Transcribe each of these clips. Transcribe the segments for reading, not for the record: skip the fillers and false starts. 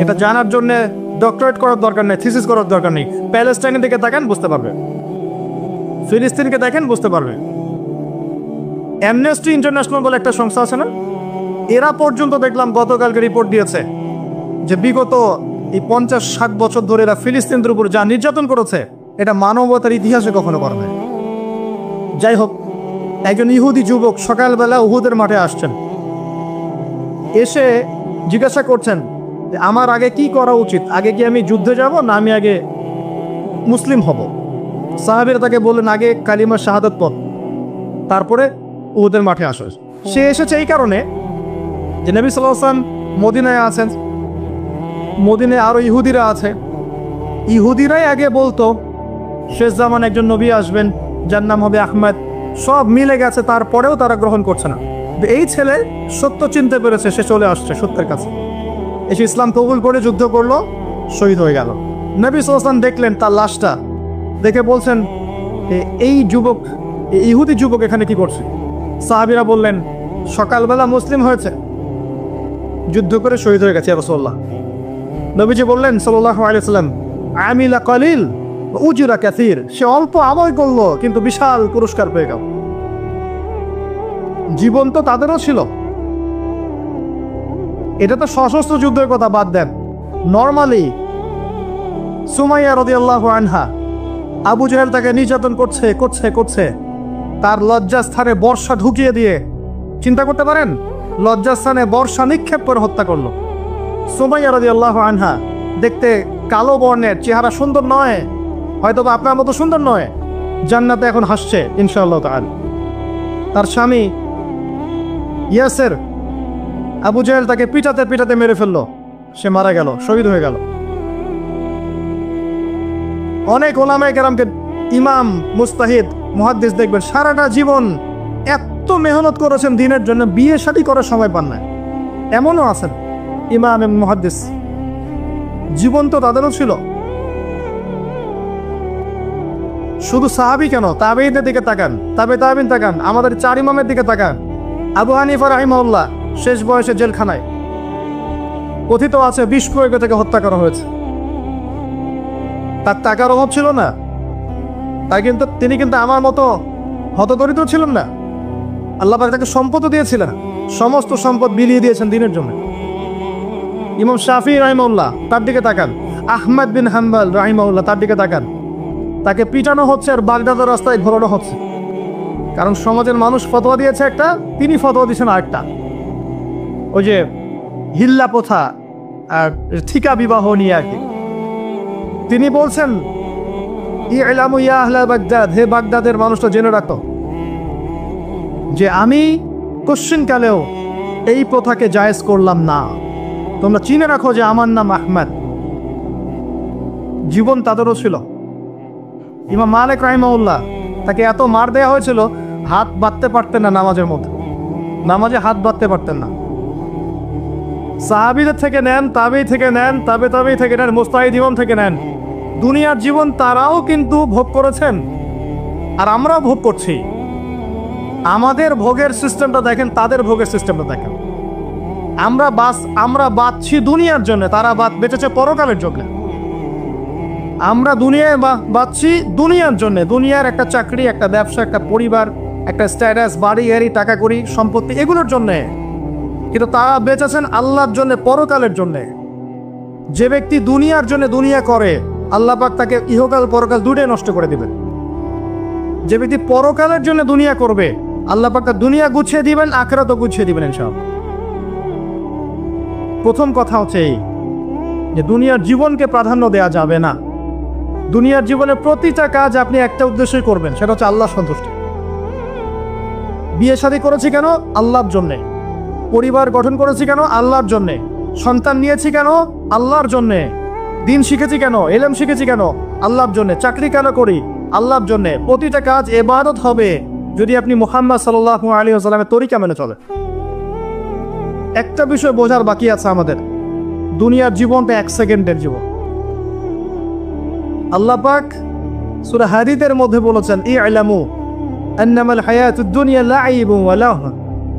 এটা জানার জন্য ডক্টরেট করার দরকার নেই, থিসিস করার দরকার নেই। প্যালেস্টাইনের দিকে তাকান, বুঝতে পারবে। ফিলিস্তিনকে দেখেন, বুঝতে পারবে। অ্যামনেস্টি ইন্টারন্যাশনাল বলে একটা সংস্থা আছে না, এরা পর্যন্ত দেখলাম গতকালকে রিপোর্ট দিয়েছে যে বিগত এই 50-60 বছর ধরে এরা ফিলিস্তিনদের উপর যা নির্যাতন করেছে এটা মানবতার ইতিহাসে কখনো করে নাই। যাই হোক, একজন ইহুদি যুবক সকালবেলা উহুদের মাঠে আসছেন, এসে জিজ্ঞাসা করছেন যে আমার আগে কি করা উচিত, আগে কি আমি যুদ্ধে যাব না আমি আগে মুসলিম হব। সাহাবীরা তাকে বললেন আগে কালিমা শাহাদাত পড়, তারপরে উহুদের মাঠে আসো। সে এসেছে এই কারণে যে নবী সাল্লাল্লাহু আলাইহি ওয়াসাল্লাম মদিনায় আছেন, মদিনায় আরো ইহুদিরা আছে। ইহুদিরাই আগে বলতো শেষ জামান একজন নবী আসবেন যার নাম হবে আহমদ, সব মিলে গেছে, তারপরেও তারা গ্রহণ করছে না। এই ছেলে সত্য চিনতে পেরেছে, সে চলে আসছে সত্যের কাছে, এসে ইসলাম কবুল করে যুদ্ধ করলো, শহীদ হয়ে গেল। নবী সাল্লাল্লাহু আলাইহি ওয়াসাল্লাম দেখলেন তার লাশটা, দেখে বলছেন এই যুবক, ইহুদি যুবক এখানে কি করছে? সাহাবীরা বললেন সকালবেলা মুসলিম হয়েছে, যুদ্ধ করে শহীদ হয়ে গেছে ইয়া রাসূলুল্লাহ। নবীজি বললেন সাল্লাল্লাহু আলাইহি ওয়াসাল্লাম আমিলা কলিল উজরা কাসীর, সে অল্প আমল করলো কিন্তু বিশাল পুরস্কার পেয়ে গেল। জীবন তো তাদেরও ছিল। এটা তো সশস্ত্র যুদ্ধের কথা বাদ দেন, নরমালি সুমাইয়া রাদিয়াল্লাহু আনহা, আবু জাহেল তাকে নির্যাতন করছে করছে করছে, তার লজ্জাস্থানে বর্ষা ঢুকিয়ে দিয়ে, চিন্তা করতে পারেন, লজ্জাস্থানে বর্ষা নিক্ষেপ করে হত্যা করলো। সুমাইয়া রাদিয়াল্লাহু আনহা দেখতে কালো বর্ণের, চেহারা সুন্দর নয়, হয়তো বা আপনার মতো সুন্দর নয়, জান্নাতে এখন হাসছে ইনশাআল্লাহ তাআলা। তার স্বামী ইয়াসের, আবু জাহেল তাকে পিটাতে পিটাতে মেরে ফেললো, সে মারা গেল, শহীদ হয়ে গেল। অনেক ওলামায়ে কেরামকে, ইমাম, মুস্তাহিদ, মুহাদ্দিস দেখবেন সারাটা জীবন এত মেহনত করেছেন দিনের জন্য, বিয়ে শাদী করার সময় পান না, এমনও আছেন ইমাম এবং মুহাদ্দিস। জীবন তো তাদেরও ছিল। শুধু সাহাবী কেন, তাবেঈনদের দিকে তাকান, তাবেঈন তাকান, আমাদের 4 ইমামের দিকে তাকান। আবু হানিফা রাহিমাহুল্লাহ শেষ বয়সে জেলখানায়, কথিত আছে বিষ প্রয়োগ থেকে হত্যা করা হয়েছে। তার টাকার অভাব ছিল না, তাই কিন্তু তিনি কিন্তু আমার মতো হতদরিদ্র ছিলেন না। আল্লাহ পাক তাকে সম্পদ দিয়েছিলেন, সমস্ত সম্পদ বিলিয়ে দিয়েছেন দিনের জন্য। ইমাম শাফি রাহিমাহুল্লাহ, তার দিকে তাকান। আহমদ বিন হাম্বল রাহিমাহুল্লাহ, তার দিকে তাকান। তাকে পিটানো হচ্ছে আর বাগদাদের রাস্তায় ঘোরানো হচ্ছে, কারণ সমাজের মানুষ ফতোয়া দিয়েছে একটা, তিনি ফতোয়া দিয়েছেন আরেকটা। ওই যে হিল্লা প্রথা আর ঠিকা বিবাহ নিয়ে আর কি, তিনি বলছেন ইলামু ইয়া আহলা বাগদাদ, হে বাগদাদের মানুষটা জেনে রাখো যে আমি কোশ্চিনকালেও এই প্রথাকে জায়েজ করলাম না, তোমরা চিনে রাখো যে আমার নাম আহমদ। জীবন তাদেরও ছিল। ইমাম মালিক রাহিমাহুল্লাহ, তাকে এত মার দেওয়া হয়েছিল, হাত বাঁধতে পারতেন না নামাজের মধ্যে, নামাজে হাত বাঁধতে পারতেন না। সাহাবীদের থেকে নেন, তাবেঈ থেকে নেন, তাবেঈ থেকে নেন, মুস্তাহিদ ইমাম থেকে নেন, দুনিয়ার জীবন তারাও কিন্তু ভোগ করেছেন আর আমরাও ভোগ করছি। আমাদের ভোগের সিস্টেমটা দেখেন, তাদের ভোগের সিস্টেমটা দেখেন। আমরা বাঁচছি দুনিয়ার জন্য, তারা বেঁচেছে পরকালের জন্য। আমরা দুনিয়ায় বাঁচছি দুনিয়ার জন্য, দুনিয়ার একটা চাকরি, একটা ব্যবসা, একটা পরিবার, একটা স্ট্যাটাস, বাড়ি গাড়ি, টাকা কড়ি, সম্পত্তি, এগুলোর জন্যে। কিন্তু তারা বেঁচেছেন আল্লাহর জন্য, পরকালের জন্য। যে ব্যক্তি দুনিয়ার জন্য দুনিয়া করে, আল্লাহ পাক তাকে ইহকাল পরকাল দুটোই নষ্ট করে দিবেন। যে ব্যক্তি পরকালের জন্য দুনিয়া করবে, আল্লাহ পাক তার দুনিয়া গুছিয়ে দিবেন, আখিরাতও গুছিয়ে দিবেন ইনশাআল্লাহ। প্রথম কথা হচ্ছে এই যে দুনিয়ার জীবনকে প্রাধান্য দেওয়া যাবে না। দুনিয়ার জীবনে প্রতিটা কাজ আপনি একটা উদ্দেশ্যই করবেন, সেটা হচ্ছে আল্লাহ সন্তুষ্টি। বিয়ে শাদী করেছি কেন? আল্লাহর জন্যে। পরিবার গঠন করেছি কেন? আল্লাহর জন্যে। সন্তান নিয়েছি কেন? আল্লাহর জন্যে। দিন শিখেছি কেন? ইলম শিখেছি কেন? আল্লাহর জন্যে। চাকরি কেন করি? আল্লাহর জন্যে। প্রতিটা কাজ ইবাদত হবে যদি আপনি মুহাম্মদ সাল্লাল্লাহু আলাইহি ওয়াসাল্লামের তরিকা মেনে চলেন। একটা বিষয় বোঝার বাকি আছে আমাদের, দুনিয়ার জীবনটা 1 সেকেন্ডের জীবন। আল্লাহ পাক সূরা হাদীদের মধ্যে বলেছেন ই'লামু আন্নামাল হায়াতুদ দুনিয়া লাইবুন ওয়া লাহবুন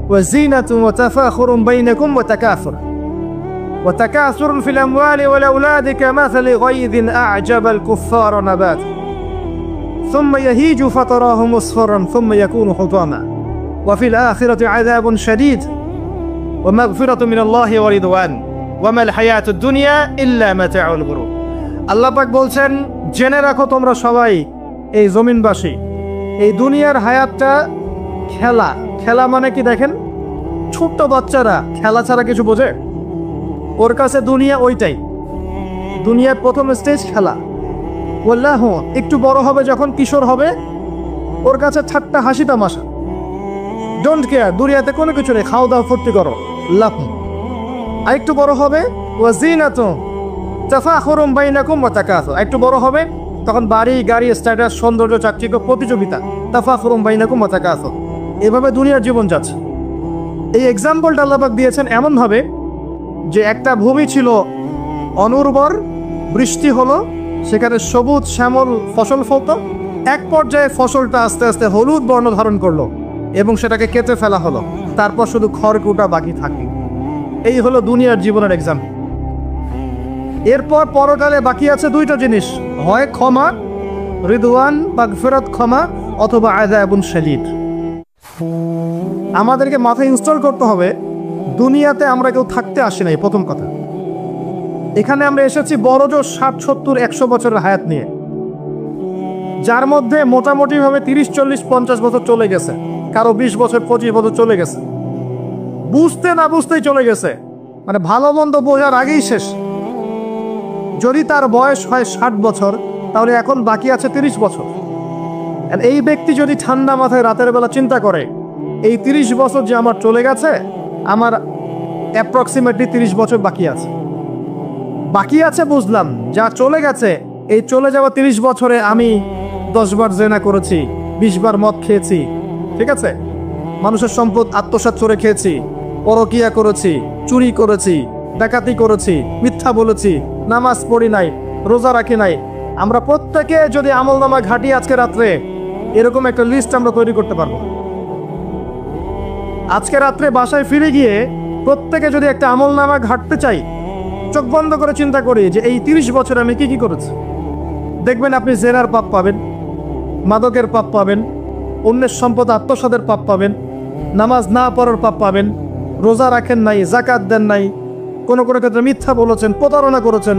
ওয়া যিনাতুন ওয়া তাফাখুরুন বাইনাকুম ওয়া তাকাসুর। وتكاثر في الأموال والأولاد كمثل غيث أعجب الكفار نباته ثم يهيج فتراه مصفرا ثم يكون حطاما وفي الآخرة عذاب شديد ومغفرة من الله ورضوان وما الحياة الدنيا إلا متاع الغرور আল্লাহ পাক বলছেন, জেনে রাখো তোমরা সবাই এই জমিনবাসী, এই দুনিয়ার হায়াতটা খেলা। খেলা মানে কি দেখেন, ছোট্ট বাচ্চারা খেলা ছাড়া কিছু বোঝে? ওর কাছে দুনিয়া ওইটাই। দুনিয়ার প্রথম স্টেজ খেলা। বললাহ একটু বড় হবে, যখন কিশোর হবে, ওর কাছে ঠাট্টা হাসি তামাশা, ডোন্ট কেয়ার, দুনিয়াতে কোনো কিছু নেই, খাও দাও ফুর্তি করো, লাভ। আর একটু বড় হবে, ওয়াজিনাতু তাফাখুরুম বাইনাকুম ওয়া তাকাসুর, একটু বড় হবে তখন বাড়ি গাড়ি স্ট্যাটাস সৌন্দর্য চাকচিক্য প্রতিযোগিতা, তাফাখুরুম বাইনাকুম ওয়া তাকাসুর, এভাবে দুনিয়ার জীবন যাচ্ছে। এই এক্সাম্পলটা আল্লাহ পাক দিয়েছেন এমনভাবে যে একটা ভূমি ছিল অনুর্বর, বৃষ্টি হলো, সেখানে সবুজ শ্যামল ফসল ফলত, এক পর্যায়ে ফসলটা আস্তে আস্তে হলুদ বর্ণ ধারণ করলো এবং সেটাকে কেটে ফেলা হলো, তারপর শুধু খড়কুটা বাকি থাকে। এই হলো দুনিয়ার জীবনের এক্সাম্পল। এরপর পরকালে বাকি আছে দুইটা জিনিস, হয় ক্ষমা, রিদওয়ান মাগফিরাত ক্ষমা, অথবা আযাবুন শাদীদ। আমাদেরকে মাথায় ইনস্টল করতে হবে, দুনিয়াতে আমরা কেউ থাকতে আসি নাই। প্রথম কথা, এখানে আমরা এসেছি বড়জোর 60, 70, 100 বছরের হায়াত নিয়ে, যার মধ্যে মোটামুটিভাবে 30, 40, 50 বছর চলে গেছে, কারো 20 বছর 25 বছর চলে গেছে, বুঝতে না বুঝতেই চলে গেছে, মানে ভালো মন্দ বোঝার আগেই শেষ। যদি তার বয়স হয় 60 বছর, তাহলে এখন বাকি আছে 30 বছর। এই ব্যক্তি যদি ঠান্ডা মাথায় রাতের বেলা চিন্তা করে, এই 30 বছর যে আমার চলে গেছে, আমার অ্যাপ্রক্সিমেটলি 30 বছর বাকি আছে। বাকি আছে বুঝলাম, যা চলে গেছে, এই চলে যাওয়া 30 বছরে আমি 10 বার জেনা করেছি, 20 বার মদ খেয়েছি, ঠিক আছে, মানুষের সম্পদ আত্মসাৎ করে খেয়েছি, পরকিয়া করেছি, চুরি করেছি, ডাকাতি করেছি, মিথ্যা বলেছি, নামাজ পড়ি নাই, রোজা রাখি নাই। আমরা প্রত্যেকে যদি আমলনামা ঘাটি আজকে রাত্রে, এরকম একটা লিস্ট আমরা তৈরি করতে পারবো। আজকে রাত্রে বাসায় ফিরে গিয়ে প্রত্যেকে যদি একটা আমলনামা ঘাটতে চাই, চোখ বন্ধ করে চিন্তা করি যে এই 30 বছর আমি কি কি করেছি, দেখবেন আপনি জেনার পাপ পাবেন, মাদকের পাপ পাবেন, অন্যের সম্পদ আত্মসাতের পাপ পাবেন, নামাজ না পড়ার পাপ পাবেন, রোজা রাখেন নাই, জাকাত দেন নাই, কোনো কোনো ক্ষেত্রে মিথ্যা বলেছেন, প্রতারণা করেছেন,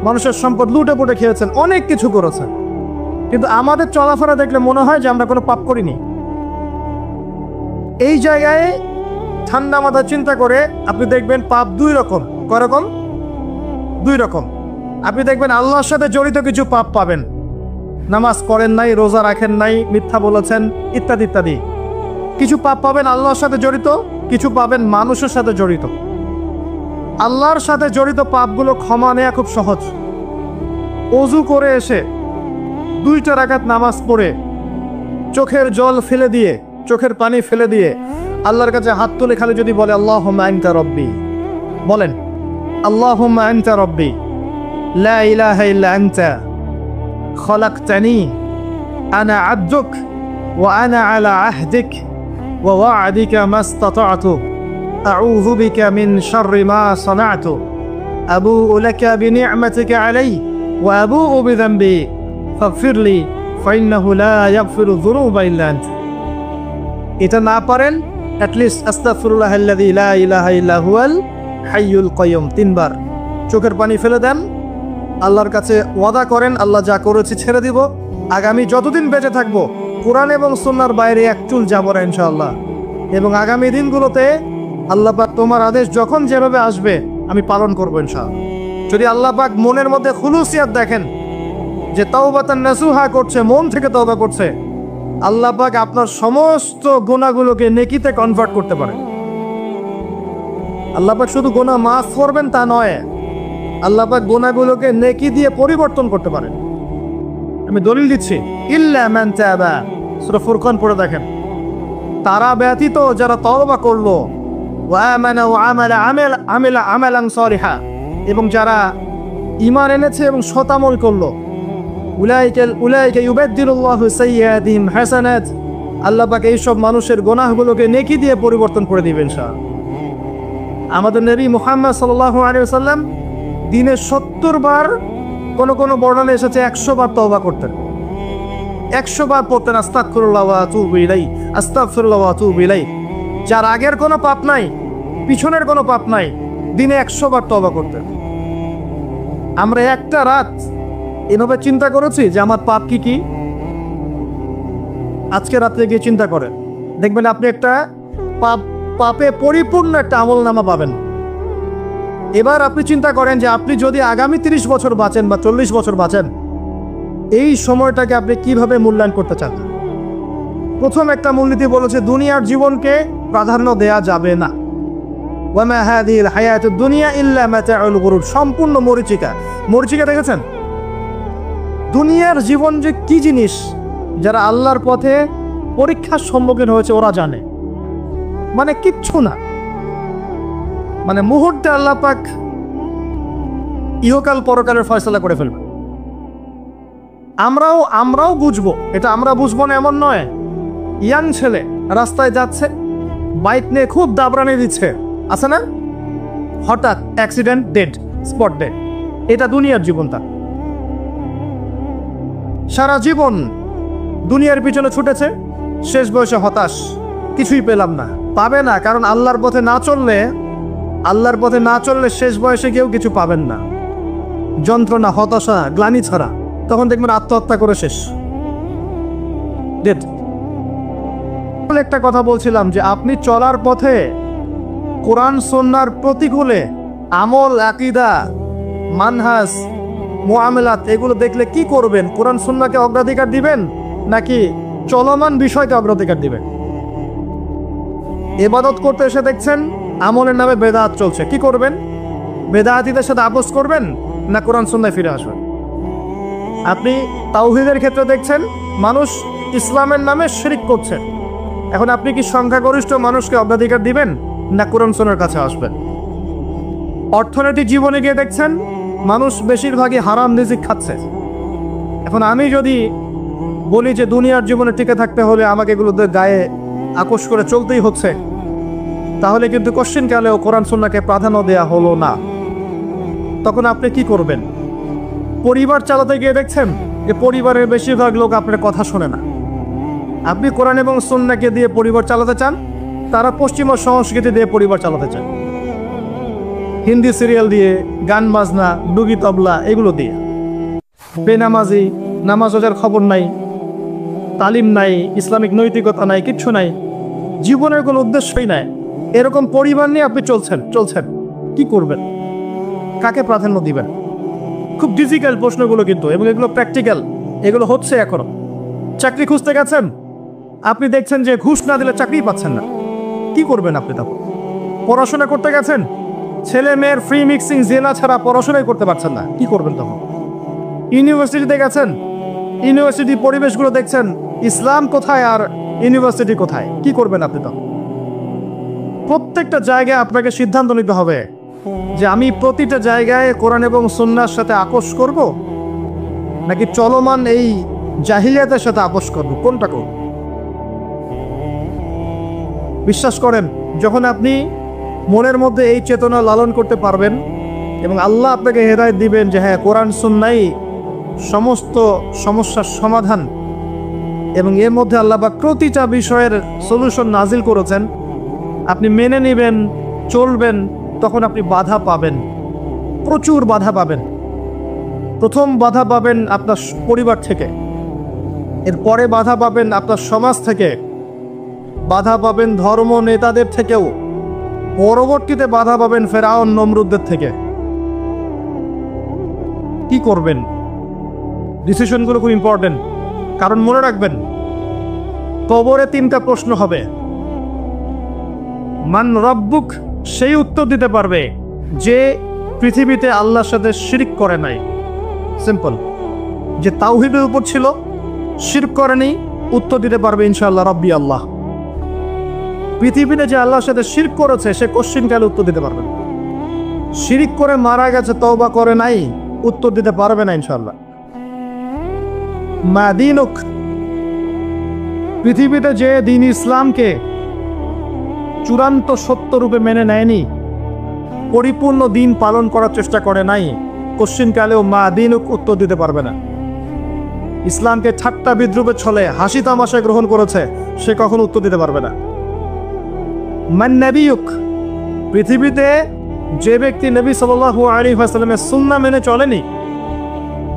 মানুষের সম্পদ লুটে পুটে খেয়েছেন, অনেক কিছু করেছেন। কিন্তু আমাদের চলাফেরা দেখলে মনে হয় যে আমরা কোনো পাপ করিনি। এই জায়গায় ঠান্ডা মাথায় চিন্তা করে আপনি দেখবেন পাপ দুই রকম। কয় রকম? দুই রকম। আপনি দেখবেন আল্লাহর সাথে জড়িত কিছু পাপ পাবেন, নামাজ পড়েন নাই, রোজা রাখেন নাই, মিথ্যা বলেছেন, ইত্যাদি ইত্যাদি। কিছু পাপ পাবেন আল্লাহর সাথে জড়িত, কিছু পাবেন মানুষের সাথে জড়িত। আল্লাহর সাথে জড়িত পাপগুলো ক্ষমা নেওয়া খুব সহজ। ওযু করে এসে 2 রাকাত নামাজ পড়ে চোখের জল ফেলে দিয়ে, চোখের পানি ফেলে দিয়ে আল্লাহর কাছে হাত তুলে খালি যদি বলে আল্লাহুম্মা আনতা রব্বি, বলেন আল্লাহুম্মা আনতা রব্বি লা ইলাহা ইল্লা আনতা খলাকতানি আনা আবদুক ওয়া আনা আলা আহদিক ওয়া ওয়া'দিকা মাস্তাতা'তু আউযু বিকা মিন শাররি মা সানা'তু আবু'ু লাকা বিনি'মাতিকা আলাইয়া ওয়া আবু'ু বিযানবি ফাগফিরলি ফাইন্নাহু লা ইয়াগফিরু যুনুবা ইল্লা আনতা। এটা না পারেন, অ্যাটলিস্ট আস্তাগফিরুল্লাহাল্লাযী লা ইলাহা ইল্লা হুয়াল হাইয়ুল কাইয়ুম 3 বার চোখের পানি ফেলে দেন, আল্লাহর কাছে ওয়াদা করেন আল্লাহ যা করেছি ছেড়ে দিব, আগামী যতদিন বেঁচে থাকবো কোরআন এবং সুন্নাহর বাইরে এক চুল যাব না ইনশাআল্লাহ। এবং আগামী দিনগুলোতে আল্লাহ পাক তোমার আদেশ যখন যেভাবে আসবে আমি পালন করবো ইনশাআল্লাহ। যদি আল্লাহ পাক মনের মধ্যে খুলুসিয়াত দেখেন যে তাওবাতান নাসুহা করছে, মন থেকে তওবা করছে, আল্লাহ পাক আপনার সমস্ত গুনাহগুলোকে নেকিতে কনভার্ট করতে পারে। আল্লাহ পাক শুধু গুনাহ মাফ করবেন তা নয়, আল্লাহ পাক গুনাহগুলোকে নেকি দিয়ে পরিবর্তন করতে পারেন। আমি দলিল দিচ্ছি, ইল্লা মান তাবা, সূরা ফুরকান পড়ে দেখেন, তারা ব্যতীত যারা তওবা করলো, ওয়া আমানা ওয়া আমিলা আমালান সালিহা, এবং যারা ঈমান এনেছে এবং সৎ আমল করলো, উলাইকা ইউবাদদিলুল্লাহু সাইয়্যাতিহিম হাসানাত, আল্লাহ পাক এই সব মানুষের গুনাহগুলোকে নেকি দিয়ে পরিবর্তন করে দিবেন ইনশাআল্লাহ। আমাদের নবী মুহাম্মদ সাল্লাল্লাহু আলাইহি ওয়াসাল্লাম দিনে 70 বার, কোন কোন বর্ণনা এসেছে 100 বার তওবা করতেন। 100 বার পড়তেন আস্তাগফিরুল্লাহ ওয়া আতুবু ইলাইহি, আস্তাগফিরুল্লাহ ওয়া আতুবু ইলাইহি। যার আগের কোনো পাপ নাই, পিছনের কোনো পাপ নাই, দিনে 100 বার তওবা করতেন। আমরা একটা রাত এভাবে চিন্তা করেছি যে আমার পাপ কি কি? আজকে রাত্রে গিয়ে চিন্তা করেন, দেখবেন আপনি একটা পাপে পরিপূর্ণ একটা আমলনামা পাবেন। এবার আপনি চিন্তা করেন যে আপনি যদি আগামী 30 বছর বাঁচেন বা 40 বছর বাঁচেন, এই সময়টাকে আপনি কিভাবে মূল্যায়ন করতে চান? প্রথম একটা মূলনীতি বলেছে দুনিয়ার জীবনকে প্রাধান্য দেয়া যাবে না। ওয়ামা হাদিহিল হায়াতুদ দুনিয়া ইল্লা মাতাউল গুরুর, সম্পূর্ণ মরীচিকা। মরীচিকা দেখেছেন? দুনিয়ার জীবন যে কি জিনিস, যারা আল্লাহর পথে পরীক্ষার সম্মুখীন হয়েছে ওরা জানে। মানে কিচ্ছু না, মানে মুহূর্তে আল্লাহ পাক ইহকাল পরকালের ফয়সালা করে ফেলবে। আমরাও বুঝবো, এটা আমরা বুঝবো না এমন নয়। ইয়াং ছেলে রাস্তায় যাচ্ছে, বাইক নিয়ে খুব দাবরানি দিচ্ছে, আছে না? হঠাৎ অ্যাক্সিডেন্ট, ডেড, স্পট ডেড। এটা দুনিয়ার জীবনটা। সারা জীবন দুনিয়ার পিছনে ছুটেছে, শেষ বয়সে হতাশ, কিছুই পেলাম না। পাবে না, কারণ আল্লাহর পথে না চললে শেষ বয়সে কেউ কিছু পাবেন না। যন্ত্রণা, হতাশা, গ্লানি ছাড়া। তখন দেখবেন আত্মহত্যা করে শেষ, ডেড। একটা কথা বলছিলাম যে আপনি চলার পথে কোরআন সুন্নাহর প্রতিকূলে আমল, আকীদা, মানহাজ, মুআমালাত এগুলো দেখলে কি করবেন? কোরআন সুন্নাহকে অগ্রাধিকার দিবেন নাকি চলমান বিষয়কে অগ্রাধিকার দিবেন? ইবাদত করতে এসে দেখছেন আমলের নামে বেদাত চলছে, কি করবেন? বেদাতীদের সাথে আপোস করবেন না কোরআন সুন্নাহয় ফিরে আসবেন? আপনি তাওহীদের ক্ষেত্রে দেখছেন মানুষ ইসলামের নামে শিরক করছে, এখন আপনি কি সংখ্যাগরিষ্ঠ মানুষকে অগ্রাধিকার দিবেন না কোরআন সুন্নাহর কাছে আসবেন? অর্থনৈতিক জীবনে গিয়ে দেখছেন মানুষ বেশিরভাগই হারাম রিজিক খাচ্ছে। এখন আমি যদি বলি যে দুনিয়ার জীবনে টিকে থাকতে হলে আমাকে এগুলোদের গায়ে আকোশ করে চলতেই হচ্ছে, তাহলে কিন্তু কোশ্চেন কালেও কোরআন সুন্নাহকে প্রাধান্য দেয়া হলো না। তখন আপনি কি করবেন? পরিবার চালাতে গিয়ে দেখছেন যে পরিবারের বেশিরভাগ লোক আপনার কথা শোনে না। আপনি কোরআন এবং সুন্নাহকে দিয়ে পরিবার চালাতে চান, তারা পশ্চিমা সংস্কৃতি দিয়ে পরিবার চালাতে চান, হিন্দি সিরিয়াল দিয়ে, গান বাজনা, ডুগি তবলা এগুলো দিয়ে। বেনামাজি, নামাজ রোজার খবর নাই, তালিম নাই, ইসলামিক নৈতিকতা নাই, কিচ্ছু নাই, জীবনের কোনো উদ্দেশ্যই নাই। এরকম পরিবার নিয়ে আপনি চলছেন, কি করবেন? কাকে প্রাধান্য দিবেন? খুব ডিফিকাল্ট প্রশ্নগুলো কিন্তু, এবং এগুলো প্র্যাকটিক্যাল, এগুলো হচ্ছে এখনো। চাকরি খুঁজতে গেছেন, আপনি দেখছেন যে ঘুষ না দিলে চাকরি পাচ্ছেন না, কি করবেন আপনি তখন? পড়াশোনা করতে গেছেন, ছেলে মেয়ের ফ্রি মিক্সিং জেনা ছাড়া পড়াশোনাই করতে পারছেন না, কি করবেন তখন? ইউনিভার্সিটিতে গেছেন, ইউনিভার্সিটি পরিবেশগুলো দেখছেন, ইসলাম কোথায় আর ইউনিভার্সিটি কোথায়, কি করবেন আপনি তখন? প্রত্যেকটা জায়গায় আপনাকে সিদ্ধান্ত নিতে হবে যে আমি প্রতিটা জায়গায় কোরআন এবং সুন্নাহর সাথে আপোস করব নাকি চলমান এই জাহিলিয়াতের সাথে আপোস করব, কোনটা করব? বিশ্বাস করেন, যখন আপনি মনের মধ্যে এই চেতনা লালন করতে পারবেন এবং আল্লাহ আপনাকে হেদায়েত দিবেন যে হ্যাঁ কোরআন সুন্নাহই সমস্ত সমস্যার সমাধান, এবং এর মধ্যে আল্লাহ পাক প্রতিটা বিষয়ের সলিউশন নাজিল করেছেন, আপনি মেনে নেবেন, চলবেন, তখন আপনি বাধা পাবেন, প্রচুর বাধা পাবেন। প্রথম বাধা পাবেন আপনার পরিবার থেকে, এরপরে বাধা পাবেন আপনার সমাজ থেকে, বাধা পাবেন ধর্ম নেতাদের থেকেও, পরবর্তীতে বাধা পাবেন ফেরাউন নমরুদদের থেকে। কি করবেন? ডিসিশনগুলো খুব ইম্পর্টেন্ট, কারণ মনে রাখবেন কবরে 3টা প্রশ্ন হবে। মান রব্বুক, সেই উত্তর দিতে পারবে যে পৃথিবীতে আল্লাহর সাথে শিরক করে নাই। সিম্পল, যে তাওহীদের উপর ছিল, শিরক করেনি, উত্তর দিতে পারবে ইনশাআল্লাহ রব্বি আল্লাহ। পৃথিবীতে যে আল্লাহর সাথে শিরক করেছে সে কোশ্চেন কালে উত্তর দিতে পারবে না। শিরক করে মারা গেছে, তওবা করে নাই, উত্তর দিতে পারবে না ইনশাআল্লাহ। মা দীনুক, পৃথিবীতে যে দিন ইসলামকে চূড়ান্ত সত্য রূপে মেনে নেয়নি, পরিপূর্ণ দিন পালন করার চেষ্টা করে নাই, কোশ্চিনকালেও মা দিনুক উত্তর দিতে পারবে না। ইসলামকে ঠাট্টা বিদ্রুপের ছলে হাসি তামাশায় গ্রহণ করেছে, সে কখনো উত্তর দিতে পারবে না। মান নবিয়ুক, পৃথিবীতে যে ব্যক্তি নবী সাল্লাল্লাহু আলাইহি ওয়াসাল্লামের সুন্নাহ মেনে চলেনি,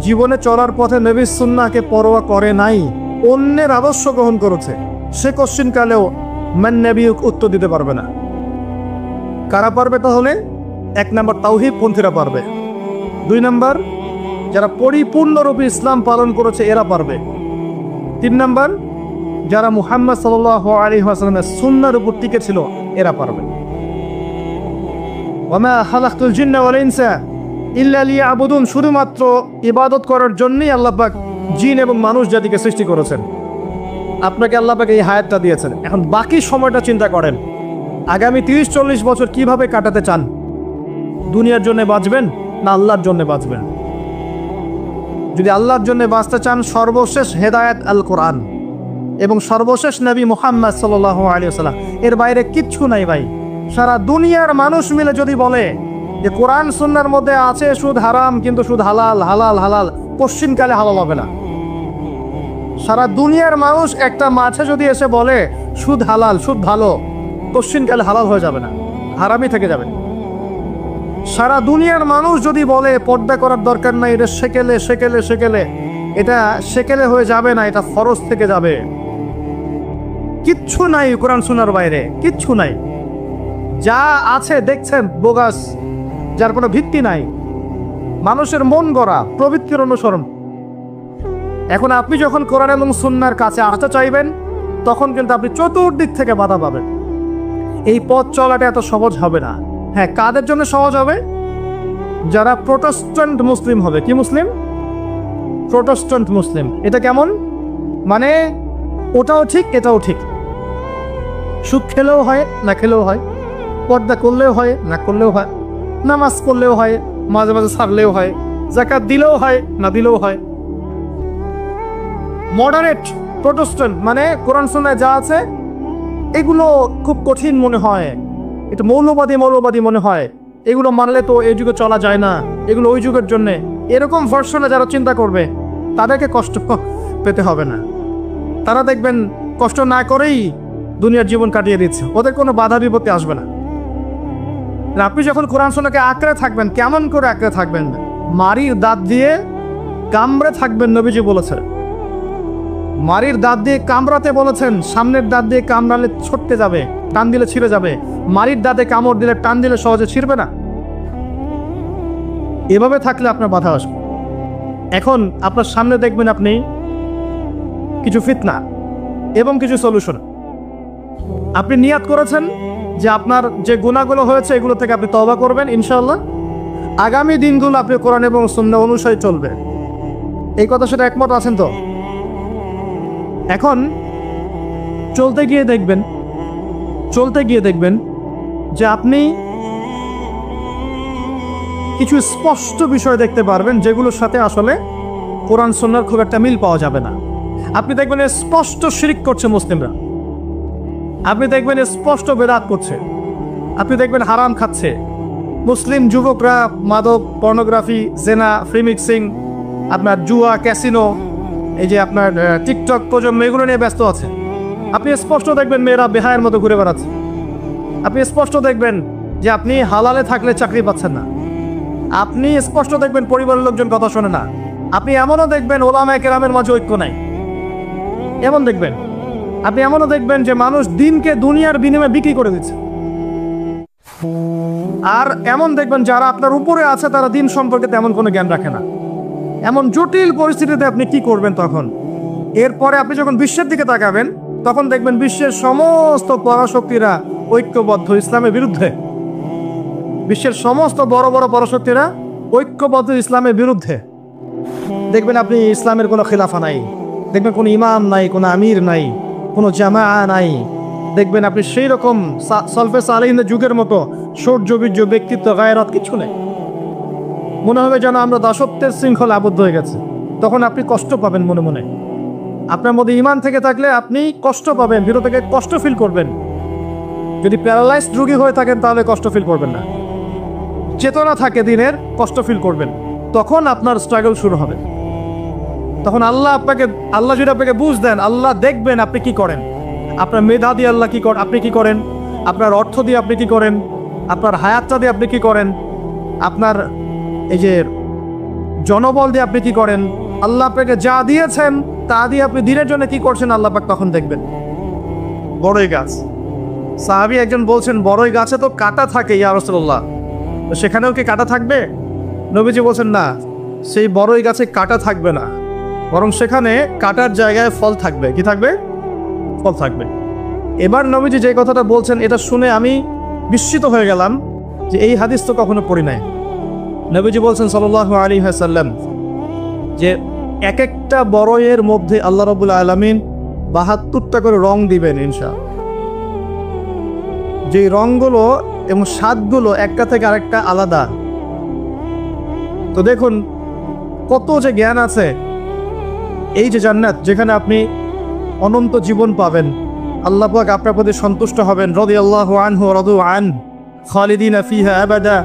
জীবনে চলার পথে নবীর সুন্নাহকে পরোয়া করে নাই, অন্যের আদর্শ গ্রহণ করেছে, সে কোশ্চিনকালেও মান নবিয়ুক উত্তর দিতে পারবে না। কারা পারবে তাহলে? 1 নম্বর তাওহীদ পন্থীরা পারবে, 2 নম্বর যারা পরিপূর্ণরূপে ইসলাম পালন করেছে এরা পারবে, 3 নম্বর যারা মুহাম্মদ সাল্লাল্লাহু আলাইহি ওয়াসাল্লামের সুন্নাহর উপর টিকে ছিল এরা পারবে। ওয়ামা খালাকতুল জিন্না ওয়াল ইনসা ইল্লা লিয়াবুদুন, শুধুমাত্র ইবাদত করার জন্যই আল্লাহ পাক জিন এবং মানুষ জাতিকে সৃষ্টি করেছেন। আপনাকে আল্লাহ পাক এই হায়াতটা দিয়েছেন, এখন বাকি সময়টা চিন্তা করেন আগামী 30-40 বছর কিভাবে কাটাতে চান। দুনিয়ার জন্য বাঁচবেন না আল্লাহর জন্য বাঁচবেন? যদি আল্লাহর জন্য বাঁচতে চান, সর্বশেষ হেদায়েত আল কোরআন এবং সর্বশেষ নবী মুহাম্মদ সাল্লাল্লাহু আলাইহি ওয়াসাল্লাম, এর বাইরে কিচ্ছু নাই ভাই। সারা দুনিয়ার মানুষ মিলে যদি বলে যে কোরআন সুন্নাহর মধ্যে আছে সুদ হারাম কিন্তু সুদ হালাল, হালাল হালাল, কোশ্চিনকালে হালাল হবে না। সারা দুনিয়ার মানুষ একটা মাঝে যদি এসে বলে সুদ হালাল, সুদ ভালো, কোশ্চিনকালে হালাল হয়ে যাবে না, হারামই থেকে যাবে। সারা দুনিয়ার মানুষ যদি বলে পর্দা করার দরকার নাই, এটা সেকেলে সেকেলে সেকেলে, এটা সেকেলে হয়ে যাবে না, এটা ফরজ থেকে যাবে। কিচ্ছু নাই কোরআন সুন্নাহর বাইরে, কিচ্ছু নাই। যা আছে দেখছেন বোগাস, যার কোনো ভিত্তি নাই, মানুষের মন গড়া প্রবৃত্তির অনুসরণ। এখন আপনি যখন কোরআন এবং সুন্নাহর কাছে আসতে চাইবেন, তখন কিন্তু আপনি চতুর্দিক থেকে বাধা পাবেন। এই পথ চলাটা এত সহজ হবে না। হ্যাঁ, কাদের জন্য সহজ হবে? যারা প্রোটেস্ট্যান্ট মুসলিম হবে। কি মুসলিম? প্রোটেস্ট্যান্ট মুসলিম। এটা কেমন? মানে ওটাও ঠিক এটাও ঠিক, সুদ খেলেও হয় না খেলেও হয়, পর্দা করলেও হয় না করলেও হয়, নামাজ পড়লেও হয়, মাঝে মাঝে ছাড়লেও হয়, যাকাত দিলেও হয় না দিলেও হয়। মডারেট প্রোটেস্ট্যান্ট মানে কোরআন সুন্নাহয় যা আছে এগুলো খুব কঠিন মনে হয়, এটা মৌলবাদী মৌলবাদী মনে হয়, এগুলো মানলে তো এই যুগে চলা যায় না, এগুলো ওই যুগের জন্যে, এরকম ভার্সনে যারা চিন্তা করবে তাদেরকে কষ্ট পেতে হবে না। তারা দেখবেন কষ্ট না করেই দুনিয়ার জীবন কাটিয়ে দিচ্ছে, ওদের কোনো বাধা বিপত্তি আসবে না। আপনি যখন কোরআন সুন্নাহকে আঁকড়ে থাকবেন, কেমন করে আঁকড়ে থাকবেন? মারির দাঁত দিয়ে কামড়ে থাকবেন, নবীজি বলেছেন। মারির দাঁত দিয়ে কামড়াতে বলেছেন, সামনের দাঁত দিয়ে কামড়ালে ছটতে যাবে, টান দিলে ছিঁড়ে যাবে। মারির দাঁতে কামড় দিলে, টান দিলে সহজে ছিঁড়বে না। এভাবে থাকলে আপনার বাধা আসবে। এখন আপনার সামনে দেখবেন আপনি কিছু ফিতনা এবং কিছু সলিউশন। আপনি নিয়াত করেছেন যে আপনার যে গুনাহগুলো হয়েছে এগুলো থেকে আপনি তওবা করবেন ইনশাআল্লাহ, আগামী দিনগুলো আপনি কোরআন এবং সুন্নাহ অনুসারে চলবেন। এই কথা সেটা একমত আছেন তো? এখন চলতে গিয়ে দেখবেন যে আপনি কিছু স্পষ্ট বিষয় দেখতে পারবেন যেগুলোর সাথে আসলে কোরআন সুন্নাহর খুব একটা মিল পাওয়া যাবে না। আপনি দেখবেন স্পষ্ট শিরক করছে মুসলিমরা, আপনি দেখবেন স্পষ্ট বেদাত করছে, আপনি দেখবেন হারাম খাচ্ছে। মুসলিম যুবকরা মাদক, পর্নোগ্রাফি, জেনা, ফ্রি মিক্সিং, আপনার জুয়া, ক্যাসিনো, এই যে আপনার টিকটক প্রজন্ম, এগুলো নিয়ে ব্যস্ত আছে। আপনি স্পষ্ট দেখবেন মেয়েরা বেহায়ের মতো ঘুরে বেড়াচ্ছে। আপনি স্পষ্ট দেখবেন যে আপনি হালালে থাকলে চাকরি পাচ্ছেন না। আপনি স্পষ্ট দেখবেন পরিবারের লোকজন কথা শোনে না। আপনি এমনও দেখবেন ওলামায়ে কেরামের মাঝে ঐক্য নাই, এমন দেখবেন। আপনি এমনও দেখবেন যে মানুষ দিনকে দুনিয়ার বিনিময়ে বিক্রি করে দিচ্ছে। আর এমন দেখবেন যারা আপনার উপরে আছে তারা দিন সম্পর্কে তেমন কোনো জ্ঞান রাখে না। এমন জটিল পরিস্থিতিতে আপনি কি করবেন তখন? এরপরে আপনি যখন বিশ্বের দিকে তাকাবেন, তখন দেখবেন বিশ্বের সমস্ত পরাশক্তিরা ঐক্যবদ্ধ ইসলামের বিরুদ্ধে। বিশ্বের সমস্ত বড় বড় পরাশক্তিরা ঐক্যবদ্ধ ইসলামের বিরুদ্ধে। দেখবেন আপনি ইসলামের কোনো খিলাফা নাই, দেখবেন কোনো ইমাম নাই, কোনো আমির নাই, কোনো জামা নাই। দেখবেন আপনি সেই রকম সলফে সালেহিনের যুগের মতো সৌর্যবীর্য, ব্যক্তিত্ব, গায়রাত কিছু নেই। মনে হবে যেন আমরা দাসত্বের শৃঙ্খলা আবদ্ধ হয়ে গেছে। তখন আপনি কষ্ট পাবেন মনে মনে। আপনার মধ্যে ইমান থেকে থাকলে আপনি কষ্ট পাবেন, ভিতর থেকে কষ্ট ফিল করবেন। যদি প্যারালাইজড রোগী হয়ে থাকেন তাহলে কষ্ট ফিল করবেন না। চেতনা থাকে দিনের, কষ্ট ফিল করবেন, তখন আপনার স্ট্রাগল শুরু হবে। তখন আল্লাহ যদি আপনাকে বুঝ দেন, আল্লাহ দেখবেন আপনি কি করেন। আপনার মেধা দিয়ে আল্লাহ কি করেন, আপনি কি করেন, আপনার অর্থ দিয়ে আপনি কি করেন, আপনার হায়াতটা দিয়ে আপনি কি করেন, আপনার এই যে জনবল দিয়ে আপনি কি করেন, আল্লাহ আপনাকে যা দিয়েছেন তা দিয়ে আপনি দিনের জন্য কি করছেন, আল্লাহ পাক তখন দেখবেন। বড়ই গাছ, সাহাবী একজন বলছেন, বড়ই গাছে তো কাঁটা থাকে ইয়া রাসূলুল্লাহ, তো সেখানেও কি কাঁটা থাকবে? নবীজি বলছেন না, সেই বড়ই গাছে কাঁটা থাকবে না, বরং সেখানে কাঁটার জায়গায় ফল থাকবে। কি থাকবে? ফল থাকবে। এবার নবীজি যে কথাটা বলছেন এটা শুনে আমি বিস্মিত হয়ে গেলাম যে এই হাদিস তো কখনো পড়ি নাই। নবীজি বলছেন সাল্লাল্লাহু আলাইহি ওয়াসাল্লাম যে এক একটা বড়ইয়ের মধ্যে আল্লাহ রাব্বুল আলামিন ৭২টা করে রং দিবেন ইনশাআল্লাহ। যে রংগুলো এবং স্বাদগুলো একটা থেকে আরেকটা আলাদা। তো দেখুন কত যে জ্ঞান আছে। এই যে জান্নাত, যেখানে আপনি অনন্ত জীবন পাবেন, আল্লাহ পাক আপনার প্রতি সন্তুষ্ট হবেন, রাদিয়াল্লাহু আনহু ওয়া রাদু আন খালিদিনা ফিহা আবাদা,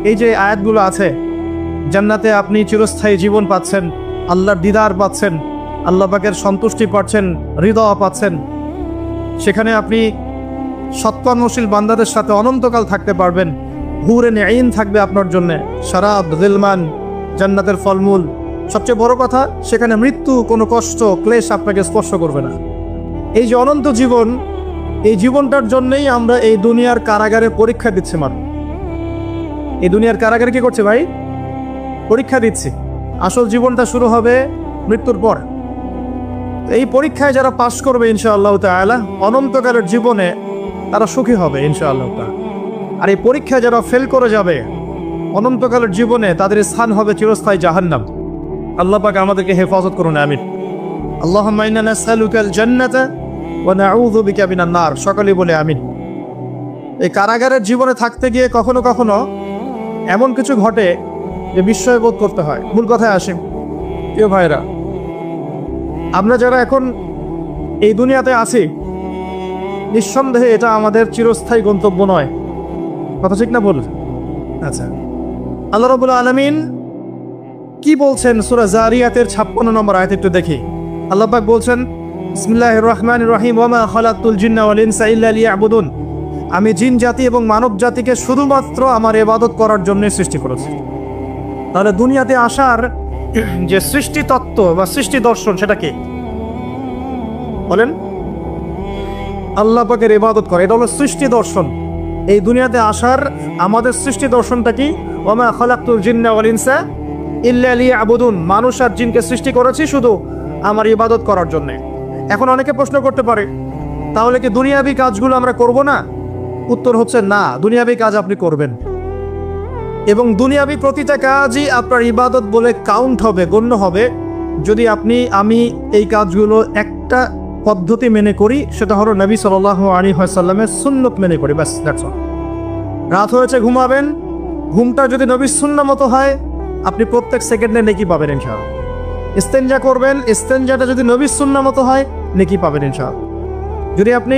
এই যে আয়াতগুলো আছে, জান্নাতে আপনি চিরস্থায়ী জীবন পাচ্ছেন, আল্লাহর দিদার পাচ্ছেন, আল্লাহ পাকের সন্তুষ্টি পাচ্ছেন, হৃদয় পাচ্ছেন। সেখানে আপনি সৎকর্মশীল বান্দাদের সাথে অনন্তকাল থাকতে পারবেন। হুরেন আইন থাকবে আপনার জন্য, শারাব, গিলমান, জান্নাতের ফলমূল। সবচেয়ে বড় কথা, সেখানে মৃত্যু, কোনো কষ্ট, ক্লেশ আপনাকে স্পর্শ করবে না। এই যে অনন্ত জীবন, এই জীবনটার জন্যই আমরা এই দুনিয়ার কারাগারে পরীক্ষা দিচ্ছি। মানুষ এই দুনিয়ার কারাগারে কি করছে ভাই? পরীক্ষা দিচ্ছি। আসল জীবনটা শুরু হবে মৃত্যুর পর। এই পরীক্ষায় যারা পাশ করবে ইনশাআল্লাহ তাআলা, অনন্তকালের জীবনে তারা সুখী হবে ইনশাআল্লাহ তাআলা। আর এই পরীক্ষায় যারা ফেল করে যাবে, অনন্তকালের জীবনে তাদের স্থান হবে চিরস্থায়ী জাহান্নাম। আল্লাহ পাক আমাদেরকে হেফাজত করুন, আমিন। আল্লাহুম্মা ইন্না নাসআলুকাল জান্নাতা ওয়া নাউযু বিকা মিনান নার। সকলে বলে আমিন। এই কারাগারের জীবনে থাকতে গিয়ে কখনো কখনো এমন কিছু ঘটে যে বিস্ময় বোধ করতে হয়। মূল কথায় আসি, প্রিয় ভাইরা, আমরা যারা এখন এই দুনিয়াতে আছি, নিঃসন্দেহে এটা আমাদের চিরস্থায়ী গন্তব্য নয়। কথা ঠিক না বল? আচ্ছা, আল্লাহ রাব্বুল আলামিন কি বলছেন সূরা জারিয়াতের 56 নম্বর আয়াত একটু দেখি। আল্লাহ পাক বলছেন, বিসমিল্লাহির রহমানির রহিম, ওয়া মা খালাকতুল জিন্না ওয়াল ইনসা ইল্লা লিয়াবুদুন। আমি জিন জাতি এবং মানব জাতিকে শুধুমাত্র আমার ইবাদত করার জন্য সৃষ্টি করেছি। তাহলে দুনিয়াতে আসার যে সৃষ্টি তত্ত্ব বা সৃষ্টি দর্শন, সেটা কি বলেন? আল্লাহ পাকের ইবাদত করে, এটা হলো সৃষ্টি দর্শন। এই দুনিয়াতে আসার আমাদের সৃষ্টি দর্শনটা কি? ওয়া মা খালাকতুল জিন্না ওয়াল ইনসা ইল্লা লিয়াবুদুন। মানুষ আর জিনকে সৃষ্টি করেছি শুধু আমার ইবাদত করার জন্য। এখন অনেকে প্রশ্ন করতে পারে, তাহলে কি দুনিয়াবি কাজগুলো আমরা করব না? উত্তর হচ্ছে না, দুনিয়াবি কাজ আপনি করবেন, এবং দুনিয়াবি প্রতিটা কাজই আপনার ইবাদত বলে কাউন্ট হবে, গণ্য হবে, যদি আমি এই কাজগুলো একটা পদ্ধতি মেনে করি, সেটা হলো নবী সাল্লাল্লাহু আলাইহি ওয়াসাল্লামের সুন্নত মেনে করি। ব্যাস, দ্যাটস অল। রাত হয়েছে, ঘুমাবেন, ঘুমটা যদি নবীর সুন্নাহ মতো হয়, আপনি প্রত্যেক সেকেন্ডে নেকি পাবেন ইনশাআল্লাহ। ইস্তেনজা করবেন, ইস্তেনজাটা যদি নবীর সুন্নাহ মতো হয়, নেকি পাবেন ইনশাআল্লাহ। যদি আপনি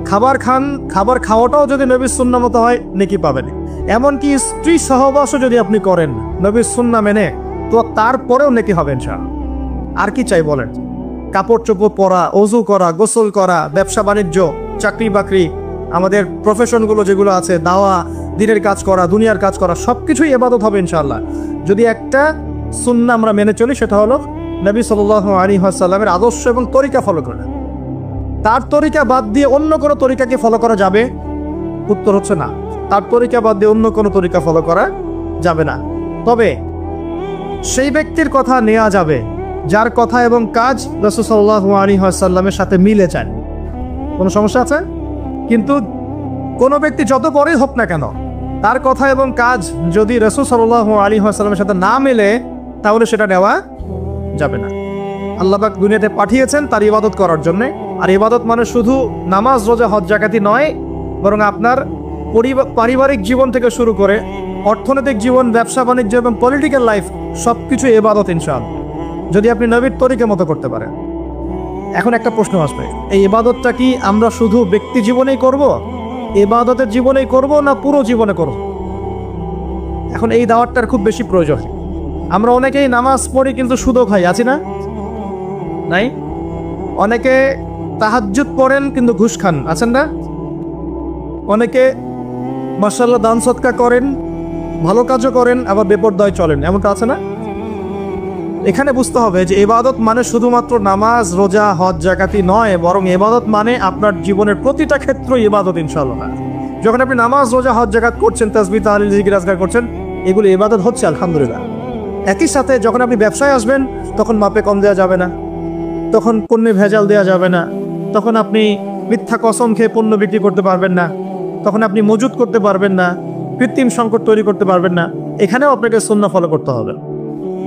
খাবার খান, খাবার খাওয়াটাও যদি নবীর সুন্নাহ মতো হয়, নেকি পাবেন। এমনকি স্ত্রী সহবাসও যদি আপনি করেন নবীর সুন্নাহ মেনে, তো তারপরেও নেকি হবে ইনশাআল্লাহ। আর কি চাই বলেন? কাপড় চোপড় পরা, ওযু করা, গোসল করা, ব্যবসা বাণিজ্য, চাকরি বাকরি, আমাদের প্রফেশনগুলো যেগুলো আছে, দাওয়া, দিনের কাজ করা, দুনিয়ার কাজ করা, সবকিছুই ইবাদত হবে ইনশাআল্লাহ, যদি একটা সুন্নাহ আমরা মেনে চলি। সেটা হলো নবী সাল্লাল্লাহু আলাইহি ওয়াসাল্লামের আদর্শ এবং তরিকা ফলো করা। তার তরিকা বাদ দিয়ে অন্য কোনো তরিকাকে ফলো করা যাবে? উত্তর হচ্ছে না, তার তরিকা বাদ দিয়ে অন্য কোনো তরিকা ফলো করা যাবে না। তবে সেই ব্যক্তির কথা নেওয়া যাবে যার কথা এবং কাজ রাসূল সাল্লাল্লাহু আলাইহি ওয়াসাল্লামের সাথে মিলে যায়। কোনো সমস্যা আছে? কিন্তু কোনো ব্যক্তি যত বড়ই হোক না কেন, তার কথা এবং কাজ যদি রাসূল সাল্লাল্লাহু আলাইহি ওয়াসাল্লামের সাথে না মেলে, তাহলে সেটা নেওয়া যাবে না। আল্লাহ পাক দুনিয়াতে পাঠিয়েছেন তার ইবাদত করার জন্য। আর ইবাদত মানে শুধু নামাজ, রোজা, হজ, জাকাতি নয়, বরং আপনার পারিবারিক জীবন থেকে শুরু করে অর্থনৈতিক জীবন, ব্যবসা বাণিজ্য এবং পলিটিক্যাল লাইফ, সবকিছু ইবাদত ইনশাআল্লাহ, যদি আপনি নবীর তরিকা মতো করতে পারেন। এখন একটা প্রশ্ন আসবে, এই ইবাদতটা কি আমরা শুধু ব্যক্তি জীবনেই করব, ইবাদতের জীবনেই করব, না পুরো জীবনে করব? এখন এই দাওয়াতটার খুব বেশি প্রয়োজন। আমরা অনেকেই নামাজ পড়ি কিন্তু সুদও খাই, আছি না? নাই? অনেকে তাহাজ্জুদ পড়েন কিন্তু ঘুষ খান, আছেন না? অনেকে মাশাআল্লাহ দান সদকা করেন, ভালো কাজও করেন, আবার বেপরদায় চলেন, এমনটা আছে না? এখানে বুঝতে হবে যে ইবাদত মানে শুধুমাত্র নামাজ, রোজা, হজ, জাকাতি নয়, বরং ইবাদত মানে আপনার জীবনের প্রতিটা ক্ষেত্র ইবাদত ইনশাআল্লাহ। যখন আপনি নামাজ, রোজা, হজ, জাকাত করছেন, তাসবিহ, তাহলিল, জিকির, আজকার করছেন, এগুলো ইবাদত হচ্ছে আলহামদুলিল্লাহ। একই সাথে যখন আপনি ব্যবসায় আসবেন তখন মাপে কম দেওয়া যাবে না, তখন পণ্যে ভেজাল দেওয়া যাবে না, তখন আপনি মিথ্যা কসম খেয়ে পণ্য বিক্রি করতে পারবেন না, তখন আপনি মজুত করতে পারবেন না, কৃত্রিম সংকট তৈরি করতে পারবেন না। এখানেও আপনাকে সুন্নাহ ফলো করতে হবে।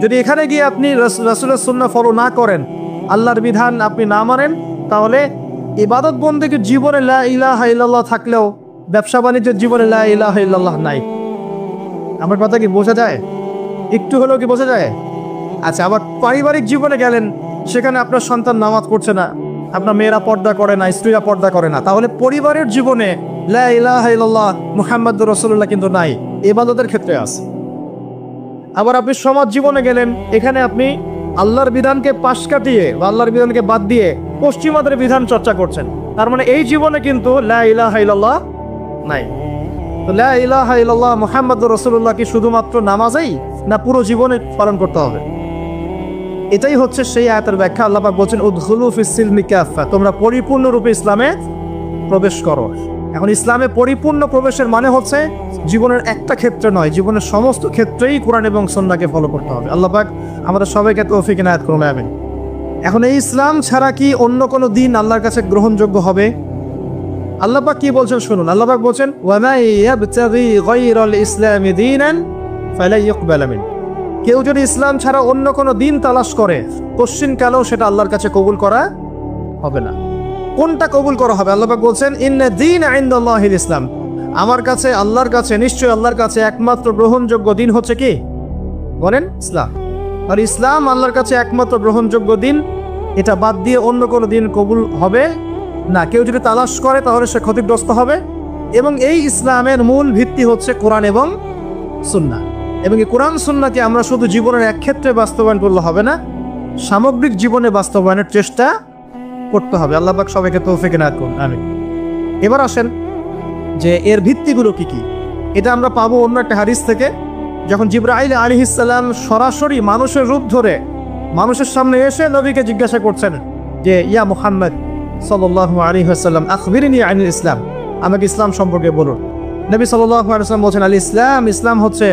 যদি এখানে গিয়ে আপনি রাসূলের সুন্নাহ ফলো না করেন, আল্লাহর বিধান আপনি না মানেন, তাহলে ইবাদত বন্দেগীর জীবনে লা ইলাহা ইল্লাল্লাহ থাকলেও ব্যবসা বাণিজ্যের জীবনে লা ইলাহা ইল্লাল্লাহ নাই। আমার কথা কি বোঝা যায়? একটু হলেও কি বোঝা যায়? আচ্ছা, আবার পারিবারিক জীবনে গেলেন, সেখানে আপনার সন্তান নামাজ পড়ছে না, আপনার মেয়েরা পর্দা করে না, স্ত্রীরা পর্দা করে না, তাহলে পরিবারের জীবনে লা ইলাহা ইল্লাল্লাহ মুহাম্মাদুর রাসূলুল্লাহ কিন্তু নাই, ইবাদতের ক্ষেত্রে আছে। আবার আপনি সমাজ জীবনে গেলেন, এখানে আপনি আল্লাহর বিধানকে পাশ কাটিয়ে বা আল্লাহর বিধানকে বাদ দিয়ে পশ্চিমাদের বিধান চর্চা করছেন, তার মানে এই জীবনে কিন্তু লা ইলাহা ইল্লাল্লাহ নাই। তো লা ইলাহা ইল্লাল্লাহ মুহাম্মাদুর রাসূলুল্লাহ কি শুধুমাত্র নামাজেই, না পুরো জীবনে পালন করতে হবে? এটাই হচ্ছে সেই আয়াতের ব্যাখ্যা। আল্লাহ পাক বলছেন উদখুলু ফিস সিলমি কাফা, তোমরা পরিপূর্ণরূপে ইসলামে প্রবেশ করো। এখন ইসলামে পরিপূর্ণ প্রবেশের মানে হচ্ছে জীবনের একটা ক্ষেত্রে নয়, জীবনের সমস্ত ক্ষেত্রেই কোরআন এবং সুন্নাহকে ফলো করতে হবে। আল্লাহ পাক আমাদের সবাইকে তৌফিক ইনায়াত করুন, আমিন। এখন এই ইসলাম ছাড়া কি অন্য কোনো দিন আল্লাহর কাছে গ্রহণযোগ্য হবে? আল্লাহ পাক কি বলছেন শুনুন। আল্লাহ পাক বলছেন ওয়া মা ইয়াবতাগি গায়রাল ইসলামি দীনান ফালা ইউকবাল মিন, কেউ যদি ইসলাম ছাড়া অন্য কোনো দিন তালাশ করে, কোশ্চিন কালেও সেটা আল্লাহর কাছে কবুল করা হবে না। কোনটা কবুল করা হবে? আল্লাহ পাক বলছেন ইন্না দীনা ইনদাল্লাহিল ইসলাম, আমার কাছে, আল্লাহর কাছে, নিশ্চয়ই আল্লাহর কাছে একমাত্র গ্রহণযোগ্য দিন হচ্ছে কি? বলেন, ইসলাম। আর ইসলাম আল্লাহর কাছে একমাত্র গ্রহণযোগ্য দিন, এটা বাদ দিয়ে অন্য কোনো দিন কবুল হবে না। কেউ যদি তালাশ করে তাহলে সে ক্ষতিগ্রস্ত হবে। এবং এই ইসলামের মূল ভিত্তি হচ্ছে কোরআন এবং সুন্নাহ। এবং এই কোরআন সুন্নাহকে আমরা শুধু জীবনের এক ক্ষেত্রে বাস্তবায়ন করলে হবে না, সামগ্রিক জীবনে বাস্তবায়নের চেষ্টা করতে হবে। আল্লাহ পাক সবাইকে তৌফিক ইনায়াত করুন, আমিন। এবার আসেন যে এর ভিত্তিগুলো কি কি। এটা আমরা পাবো অন্য একটা হাদিস থেকে, যখন জিবরাইল আলাইহিস সালাম সরাসরি মানুষের রূপ ধরে মানুষের সামনে এসে নবীকে জিজ্ঞাসা করছেন যে ইয়া মুহাম্মদ সাল্লাল্লাহু আলাইহি ওয়াসাল্লাম আখবিরনি আনিল ইসলাম, আমাকে ইসলাম সম্পর্কে বলুন। নবী সাল্লাল্লাহু আলাইহি ওয়াসাল্লাম বলেন আল ইসলাম, ইসলাম হচ্ছে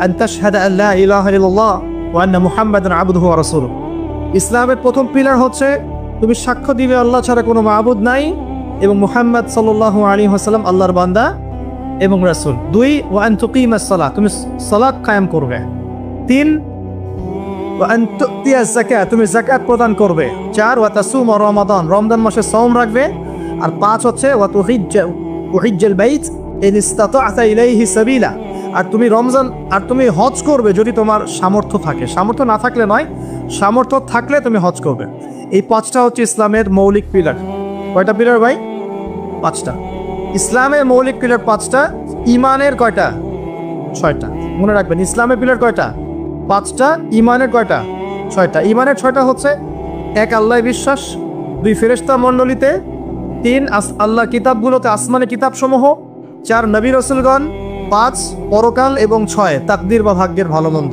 আন তাশহাদা আল্লা ইলাহা ইল্লাল্লাহ ওয়া আন্না মুহাম্মাদান আবদুহু ওয়া রাসূলুহু। ইসলামের প্রথম পিলার হচ্ছে তুমি সাক্ষ্য দিবে আল্লাহ ছাড়া কোনো মাবুদ নাই এবং মুহাম্মদ সাল্লাল্লাহু আলাইহি ওয়াসাল্লাম আল্লাহর বান্দা এবং রাসূল। 2 ওয়া আন তুকিমাস সালাত, তুমি সালাত কায়েম করবে। 3 ওয়া আন তুতিয়াজ যাকাত, তুমি যাকাত প্রদান করবে। 4 ওয়া তাসুম রমাদান, রমজান মাসে সাওম রাখবে। আর 5 হচ্ছে ওয়া তুহিজ্জাল বাইত ইন ইসতাতা'তা ইলাইহি সাবিলা, আর তুমি হজ করবে যদি তোমার সামর্থ্য থাকে। সামর্থ্য না থাকলে নয়, সামর্থ্য থাকলে তুমি হজ করবে। এই 5টা হচ্ছে ইসলামের মৌলিক পিলার। কয়টা পিলার ভাই? 5টা। ইসলামের মৌলিক পিলার 5টা। ইমানের কয়টা? 6টা। মনে রাখবেন, ইসলামের পিলার কয়টা? 5টা। ইমানের কয়টা? 6টা। ইমানের 6টা হচ্ছে 1 আল্লাহ বিশ্বাস, 2 ফেরেশতা মণ্ডলীতে, 3 আল্লাহ কিতাবগুলোতে, আসমানি কিতাবসমূহ, 4 নবী রাসূলগণ, 5 পরকাল এবং 6 তাকদীর বা ভাগ্যের ভালো মন্দ।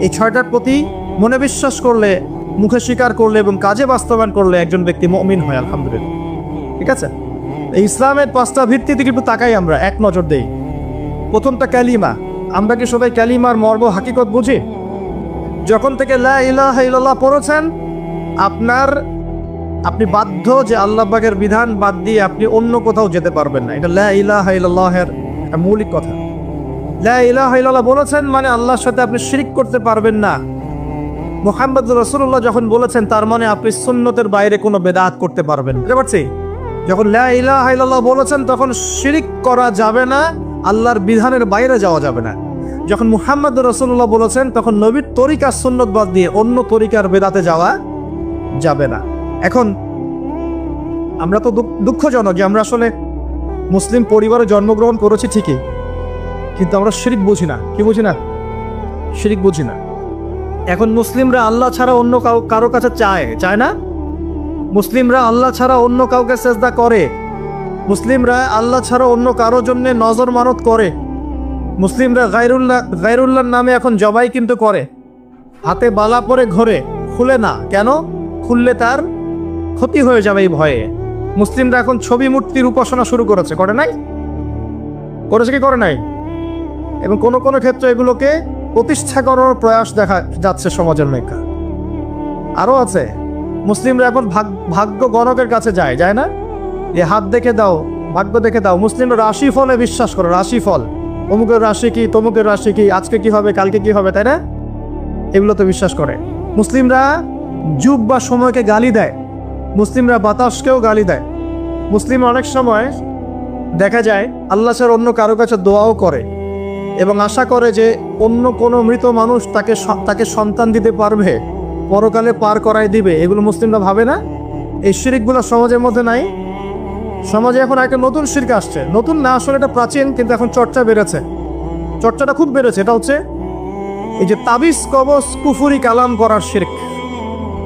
এই 6টার প্রতি মনে বিশ্বাস করলে, মুখে স্বীকার করলে এবং কাজে বাস্তবায়ন করলে একজন ব্যক্তি মুমিন হয়, আলহামদুলিল্লাহ। ঠিক আছে? এই ইসলামের 5টা ভিত্তি দিকে একটু তাকাই, আমরা এক নজর দেই। প্রথমটা কালিমা। আমরা কি সবাই কালিমার মর্ম হাকিকত বুঝি? যখন থেকে লা ইলাহা ইল্লাল্লাহ পড়েছেন, আপনি বাধ্য যে আল্লাহ পাকের বিধান বাদ দিয়ে আপনি অন্য কোথাও যেতে পারবেন না। এটা লা ইলাহা ইল্লাল্লাহের মৌলিক কথা। লা ইলাহা ইল্লাল্লাহ বলেছেন মানে আল্লাহর সাথে আপনি শিরক করতে পারবেন না। মুহাম্মদুর রাসূলুল্লাহ যখন বলেছেন, তার মানে আপনি সুন্নতের বাইরে কোনো বেদাত করতে পারবেন। বুঝতে পারছি? যখন লা ইলাহা ইল্লাল্লাহ বলেছেন তখন শিরক করা যাবে না, আল্লাহর বিধানের বাইরে যাওয়া যাবে না। যখন মুহাম্মদুর রাসূলুল্লাহ বলেছেন তখন নবীর তরিকা সুন্নত বাদ দিয়ে অন্য তরিকার বেদাতে যাওয়া যাবে না। এখন আমরা তো দুঃখজনক যে আমরা আসলে মুসলিম পরিবারে জন্মগ্রহণ করেছি ঠিকই, কিন্তু আমরা শিরক বুঝি না। কি বুঝি না? শিরিক বুঝি না। এখন মুসলিমরা আল্লাহ ছাড়া অন্য কারো কাছে চায় না? মুসলিমরা আল্লাহ ছাড়া অন্য কাউকে সেজদা করে, মুসলিমরা আল্লাহ ছাড়া অন্য কারো জন্য নজর মানত করে, মুসলিমরা গায়রুল্লাহর নামে এখন জবাই কিন্তু করে, হাতে বালা পরে ঘরে খুলে না। কেন? খুললে তার ক্ষতি হয়ে যাবে এই ভয়ে। মুসলিমরা এখন ছবি মূর্তির উপাসনা শুরু করেছে, করে নাই? করেছে কি করে নাই? এবং কোনো কোনো ক্ষেত্রে এগুলোকে প্রতিষ্ঠা করার প্রয়াস দেখা যাচ্ছে সমাজের মধ্যে। আরও আছে, মুসলিমরা এখন ভাগ্য গণকের কাছে যায় না? যে হাত দেখে দাও, ভাগ্য দেখে দাও। মুসলিমরা রাশি ফলে বিশ্বাস করে, রাশি ফল, অমুকের রাশি কি, তমুকের রাশি কি, আজকে কি হবে, কালকে কি হবে, তাই না? এগুলো তো বিশ্বাস করে। মুসলিমরা যুগ বা সময়কে গালি দেয়, মুসলিমরা বাতাসকেও গালি দেয়। মুসলিম অনেক সময় দেখা যায় আল্লাহ ছাড়া অন্য কারো কাছে দোয়াও করে এবং আশা করে যে অন্য কোনো মৃত মানুষ তাকে সন্তান দিতে পারবে, পরকালে পার করাই দিবে। এগুলো মুসলিমরা ভাবে না? এই শিরকগুলো সমাজের মধ্যে নাই? সমাজে এখন একটা নতুন শিরক আসছে, নতুন না আসলে এটা প্রাচীন, কিন্তু এখন চর্চা বেড়েছে, চর্চাটা খুব বেড়েছে। এটা হচ্ছে এই যে তাবিজ কবজ কুফুরি কালাম করার শিরক।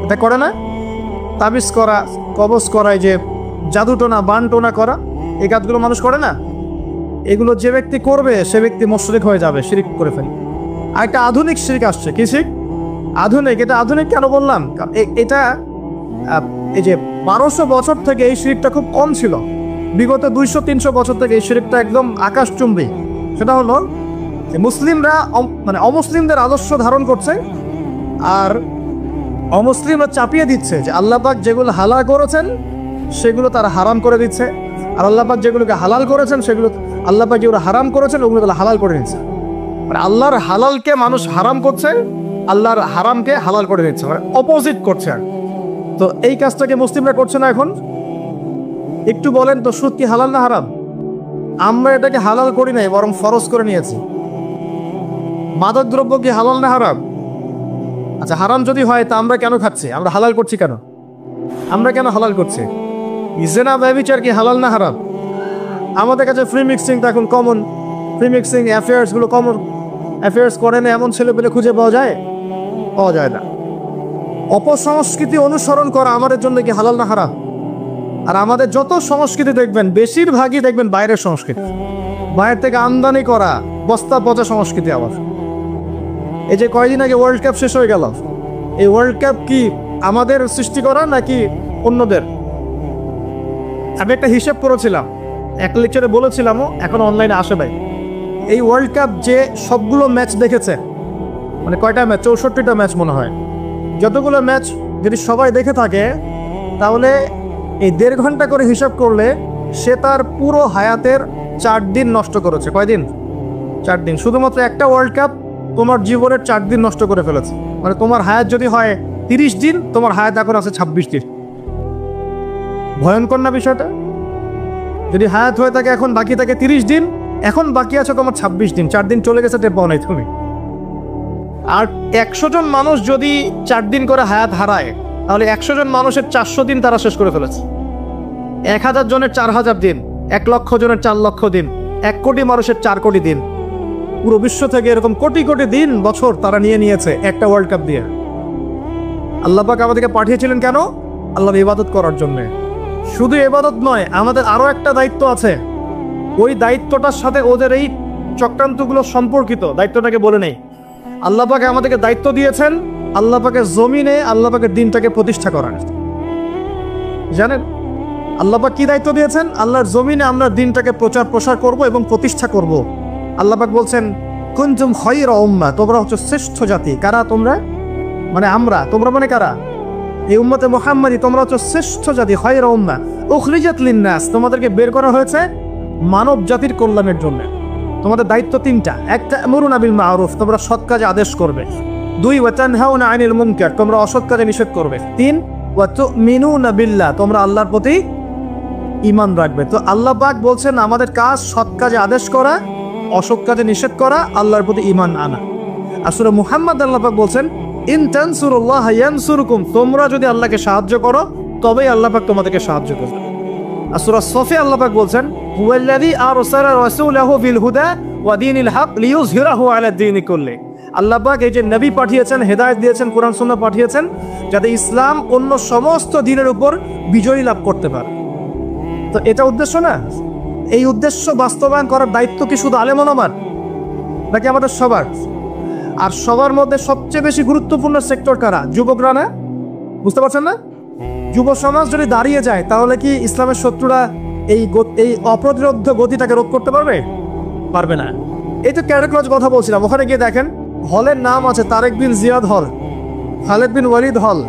এটা করে না? তাবিজ করা, কবজ করা, এই যে জাদুটোনা বানটোনা করা, এই কাজগুলো মানুষ করে না? এগুলো যে ব্যক্তি করবে সে ব্যক্তি মুশরিক হয়ে যাবে, শিরক করে ফেলে। আর একটা আধুনিক শিরক আসছে। কি শিরক? আধুনিক। এটা আধুনিক কেন বললাম? এটা এই যে 1200 বছর থেকে এই শিরকটা খুব কম ছিল, বিগত 200-300 বছর থেকে এই শিরকটা একদম আকাশচুম্বী। সেটা হলো যে মুসলিমরা মানে অমুসলিমদের আদর্শ ধারণ করছে আর অমুসলিমরা চাপিয়ে দিচ্ছে যে আল্লাহ পাক যেগুলো হালাল করেছেন সেগুলো তারা হারাম করে দিচ্ছে, আর আল্লাহ পাক যেগুলোকে হালাল করেছেন সেগুলো, আল্লাহ পাক যেগুলো হারাম করেছেন ওগুলো তারা হালাল করে নিচ্ছে। মানে আল্লাহর হালালকে মানুষ হারাম করছে, আল্লাহর হারামকে হালাল করে দিচ্ছে, মানে অপোজিট করছে। তো এই কাজটাকে মুসলিমরা করছে না এখন? একটু বলেন তো, সুদ কি হালাল না হারাম? আমরা এটাকে হালাল করি নাই, বরং ফরজ করে নিয়েছি। মাদক দ্রব্য কি হালাল না হারাম? আচ্ছা, হারাম যদি হয় তা আমরা কেন খাচ্ছি? আমরা হালাল করছি কেন? আমরা কেন হালাল করছি? জিনা ব্যভিচার কি হালাল না হারাম? আমাদের কাছে ফ্রি মিক্সিংটা এখন কমন, ফ্রি মিক্সিং অ্যাফেয়ার্সগুলো কমন। অ্যাফেয়ার্স করে না এমন ছেলে পেলে খুঁজে পাওয়া যায় না। অপসংস্কৃতি অনুসরণ করা আমাদের জন্য কি হালাল না হারাম? আর আমাদের যত সংস্কৃতি দেখবেন বেশিরভাগই দেখবেন বাইরের সংস্কৃতি, বাইরে থেকে আমদানি করা বস্তা পচা সংস্কৃতি। আবার এই যে কয়দিন আগে ওয়ার্ল্ড কাপ শেষ হয়ে গেল, এই ওয়ার্ল্ড কাপ কি আমাদের সৃষ্টি করা নাকি অন্যদের? আমি একটা হিসেব করেছিলাম, এক লেকচারে বলেছিলামও, এখন অনলাইনে আসে ভাই। এই ওয়ার্ল্ড কাপ যে সবগুলো ম্যাচ দেখেছে, মানে কয়টা ম্যাচ? 64টা ম্যাচ মনে হয়। যতগুলো ম্যাচ যদি সবাই দেখে থাকে তাহলে এই 1.5 ঘন্টা করে হিসাব করলে সে তার পুরো হায়াতের 4 দিন নষ্ট করেছে। কয়দিন? 4 দিন। শুধুমাত্র একটা ওয়ার্ল্ড কাপ তোমার জীবনের 4 দিন নষ্ট করে ফেলেছে। মানে তোমার হায়াত যদি হয় 30 দিন, তোমার হায়াত এখন আছে 26 দিন। ভয়ঙ্কর না বিষয়টা? যদি হায়াত হয়ে থাকে এখন বাকি থাকে 30 দিন, এখন বাকি আছে তোমার 26 দিন। 4 দিন চলে গেছে, টের পাও নাই তুমি। আর 100 জন মানুষ যদি 4 দিন করে হায়াত হারায়, তাহলে 100 জন মানুষের 400 দিন তারা শেষ করে ফেলেছে। 1000 জনের 4000 দিন, 1 লক্ষ জনের 4 লক্ষ দিন, 1 কোটি মানুষের 4 কোটি দিন। পুরো বিশ্ব থেকে এরকম কোটি কোটি দিন বছর তারা নিয়েছে একটা ওয়ার্ল্ড কাপ দিয়ে। আল্লাহ পাক আমাদেরকে পাঠিয়েছিলেন কেন? আল্লাহর ইবাদত করার জন্য। শুধু ইবাদত নয়, আমাদের আরো একটা দায়িত্ব আছে। ওই দায়িত্বটার সাথে ওদের এই চক্রান্তগুলো সম্পর্কিত, দায়িত্বটাকে বলে নেই। আল্লাহ পাক আমাদেরকে দায়িত্ব দিয়েছেন আল্লাহ পাকের জমিনে আল্লাহ পাকের দিনটাকে প্রতিষ্ঠা করার। জানেন আল্লাহ পাক কি দায়িত্ব দিয়েছেন? আল্লাহর জমিনে আমরা দিনটাকে প্রচার প্রসার করব এবং প্রতিষ্ঠা করব। আল্লাহ পাক বলছেন, কুনতুম খায়রা উম্মাহ, তোমরা হচ্ছে শ্রেষ্ঠ জাতি। কারা তোমরা? মানে আমরা। তোমরা মানে কারা? এই উম্মতে মুহাম্মাদি, তোমরা হচ্ছে শ্রেষ্ঠ জাতি। খায়রা উম্মাহ উখরিজাত লিন-নাস, তোমাদেরকে বের করা হয়েছে মানব জাতির কল্যাণের জন্য। তোমাদের দায়িত্ব 3টা। 1, তা'মুরুনা বিল মা'রুফ, তোমরা সৎ কাজে আদেশ করবে। 2, ওয়া তানহাউনা আনিল মুনকার, তোমরা অসৎ কাজে নিষেধ করবে। 3, ওয়া তু'মিনুনা বিল্লাহ, তোমরা আল্লাহর প্রতি ঈমান রাখবে। তো আল্লাহ পাক বলছেন আমাদের কাজ সৎ কাজে আদেশ করা, অসৎ কাজে নিষেধ করা, আল্লাহর প্রতি ঈমান আনা। আর সূরা মুহাম্মদ আল্লাহ পাক বলছেন, ইন তানসুরুল্লাহ ইয়ানসুরকুম, তোমরা যদি আল্লাহকে সাহায্য করো তবেই আল্লাহ পাক তোমাদেরকে সাহায্য করবে। আর সূরা সফে আল্লাহ পাক বলছেন, হুয়াল্লাযী আরসালা রাসূলাহু বিল হুদা ওয়া দীনিল হক লিইয়ুযহিরাহু আলা দ্বীনি কুল্লি, আল্লাহ পাক এই যে নবী পাঠিয়েছেন, হেদায়েত দিয়েছেন, কোরআন সুন্নাহ পাঠিয়েছেন, যাতে ইসলাম অন্য সমস্ত দিনের উপর বিজয়ী লাভ করতে পারে। তো এটা উদ্দেশ্য না? এই উদ্দেশ্য বাস্তবায়ন করার দায়িত্ব কি শুধু আলেম ওলামার, নাকি আমাদের সবার? আর সবার মধ্যে সবচেয়ে বেশি গুরুত্বপূর্ণ সেক্টর কারা? যুবকরা না? বুঝতে পারছেন না? যুব সমাজ যদি দাঁড়িয়ে যায়, তাহলে কি ইসলামের শত্রুরা এই অপ্রতিরোধ গতিটাকে রোধ করতে পারবে? পারবে না। এই তো ক্যারেক্টার কথা বলছিলাম, ওখানে গিয়ে দেখেন হলের নাম আছে তারেক বিন জিয়াদ হল, খালেদ বিন ওয়ালিদ হল,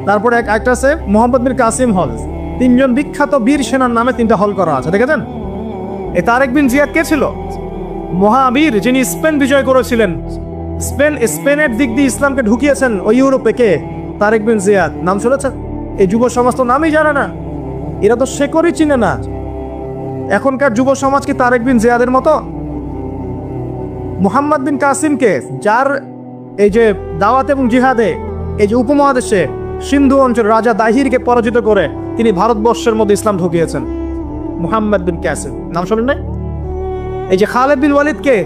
তারপরে একটা আছে মোহাম্মদ বিন কাসিম হল। তিনজন বিখ্যাত বীর সেনার নামে তিনটা হল করা আছে, দেখেছেন? এই তারেক বিন জিয়াদ কে ছিল? মহাবীর, যিনি স্পেন বিজয় করেছিলেন। স্পেনের দিক দিয়ে ইসলামকে ঢুকিয়েছেন ওই ইউরোপে। কে? তারেক বিন জিয়াদ। নাম শুনেছেন? এই যুব সমাজ তো নামই জানে না, এরা তো শেকড়ই চিনে না। এখনকার যুব সমাজ কি তারেক বিন জিয়াদের মতো? মুহাম্মদ বিন কাসিমকে, যার এই যে দাওয়াত এবং জিহাদে এই যে উপমহাদেশে সিন্ধু অঞ্চল রাজা দাহিরকে পরাজিত করে তিনি ভারতবর্ষের মধ্যে ইসলাম ঢুকিয়েছেন, মুহাম্মদ বিন কাসিম। নাম শোনেন নাই? এই যে খালেদ বিন ওয়ালিদকে,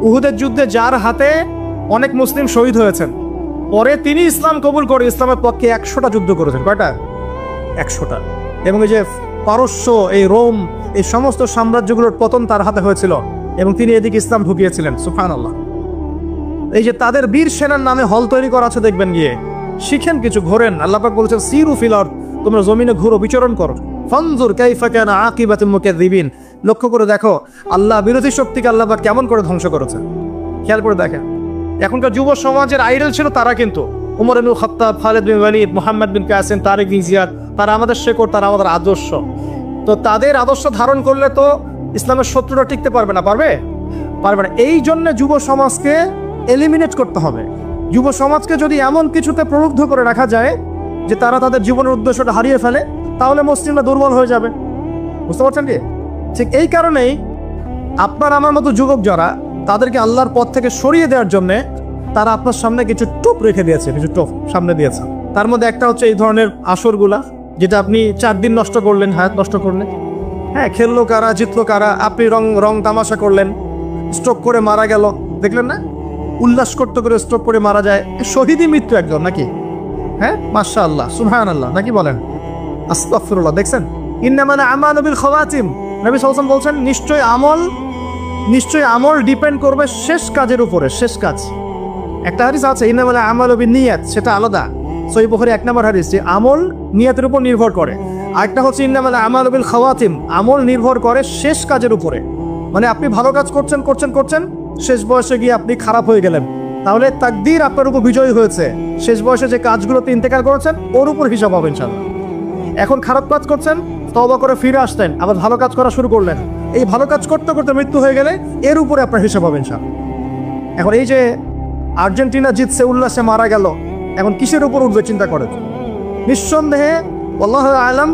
উহুদের যুদ্ধে যার হাতে অনেক মুসলিম শহীদ হয়েছেন, পরে তিনি ইসলাম কবুল করে ইসলামের পক্ষে 100টা যুদ্ধ করেছেন। কয়টা? 100টা। এবং এই যে পারস্য, এই রোম, এই সমস্ত সাম্রাজ্যগুলোর পতন তার হাতে হয়েছিল এবং তিনি এদিকে ইসলাম ঢুকিয়েছিলেন। সুবহানাল্লাহ। এই যে তাদের বীর সেনার নামে হল তৈরি করা আছে, দেখবেন গিয়ে শিখেন কিছু, ঘোরেন। আল্লাহ পাক বলেছেন সিরু ফিল আরদ, তোমরা জমিনে ঘুরো, বিচরণ করো। ফানজুর কাইফা কানা আকিবাতুল মুকাজ্জিবিন, লক্ষ্য করে দেখো আল্লাহ বিরোধী শক্তিকে আল্লাহ পাক কেমন করে ধ্বংস করেছে। খেয়াল করে দেখেন। এখনকার যুব সমাজের আইডল ছিল তারা, কিন্তু উমর ইবনে খাত্তাব, খালেদ বিন ওয়ালিদ, মুহাম্মদ বিন কাসিম, তারেক বিন জিয়াদ, তারা আমাদের শেকড়, তারা আমাদের আদর্শ। তো তাদের আদর্শ ধারণ করলে তো ইসলামের শত্রুরা টিকতে পারবে না। পারবে? পারবে না। এই জন্য যুব সমাজকে এলিমিনেট করতে হবে। যুব সমাজকে যদি এমন কিছুতে প্রলুব্ধ করে রাখা যায় যে তারা তাদের জীবনের উদ্দেশ্যটা হারিয়ে ফেলে, তাহলে মুসলিমরা দুর্বল হয়ে যাবে। বুঝতে পারছেন কি? ঠিক এই কারণেই আপনার আমার মতো যুবক যারা, তাদেরকে আল্লাহর পথ থেকে সরিয়ে দেওয়ার জন্যে তারা আপনার সামনে কিছু টোপ রেখে দিয়েছে, কিছু টোপ সামনে দিয়েছে। তার মধ্যে একটা হচ্ছে এই ধরনের আসরগুলা, যেটা আপনি 4 দিন নষ্ট করলেন, হায়াত নষ্ট করলেন। হ্যাঁ, খেললো কারা, জিতলো কারা, আপনি রং তামাশা করলেন, স্ট্রোক করে মারা গেল, দেখলেন না? উল্লাস করতে করে স্ট্রোক করে মারা যায়, শহীদই মৃত্যু একজন নাকি? হ্যাঁ, মাশাআল্লাহ, সুবহানাল্লাহ, নাকি বলেন? আস্তাগফিরুল্লাহ। দেখছেন? ইন্নামাল আমালু বিল খাওয়াতিম, নবী সাল্লাল্লাহু আলাইহি ওয়াসাল্লাম বলছেন নিশ্চয়ই আমল ডিপেন্ড করবে শেষ কাজের উপরে। শেষ কাজ, একটা হাদিস আছে ইন্নামাল আমালু বিন্নিয়াত, সেটা আলাদা, সহিহ বুখারী 1 নম্বর হাদিস, যে আমল নিয়তের উপর নির্ভর করে। আরেকটা হচ্ছে ইন্নামাল আমালু বিল খাওয়াতিম, আমল নির্ভর করে শেষ কাজের উপরে। মানে আপনি ভালো কাজ করছেন, শেষ বয়সে গিয়ে আপনি খারাপ হয়ে গেলেন, তাহলে তাকদীর আপনার উপর বিজয়ী হয়েছে। শেষ বয়সে যে কাজগুলোতে ইন্তেকাল করেছেন ওর উপর হিসাব হবে ইনশাআল্লাহ। এখন খারাপ কাজ করছেন, তওবা করে ফিরে আসতেন, আবার ভালো কাজ করা শুরু করলেন, এই ভালো কাজ করতে করতে মৃত্যু হয়ে গেলে এর উপরে আপনার হিসাব হবে ইনশাআল্লাহ। এখন এই যে আর্জেন্টিনা জিতছে, উল্লাসে মারা গেল, এখন কিসের উপর উঠবে চিন্তা করেন। নিঃসন্দেহে আল্লাহু আ'লাম,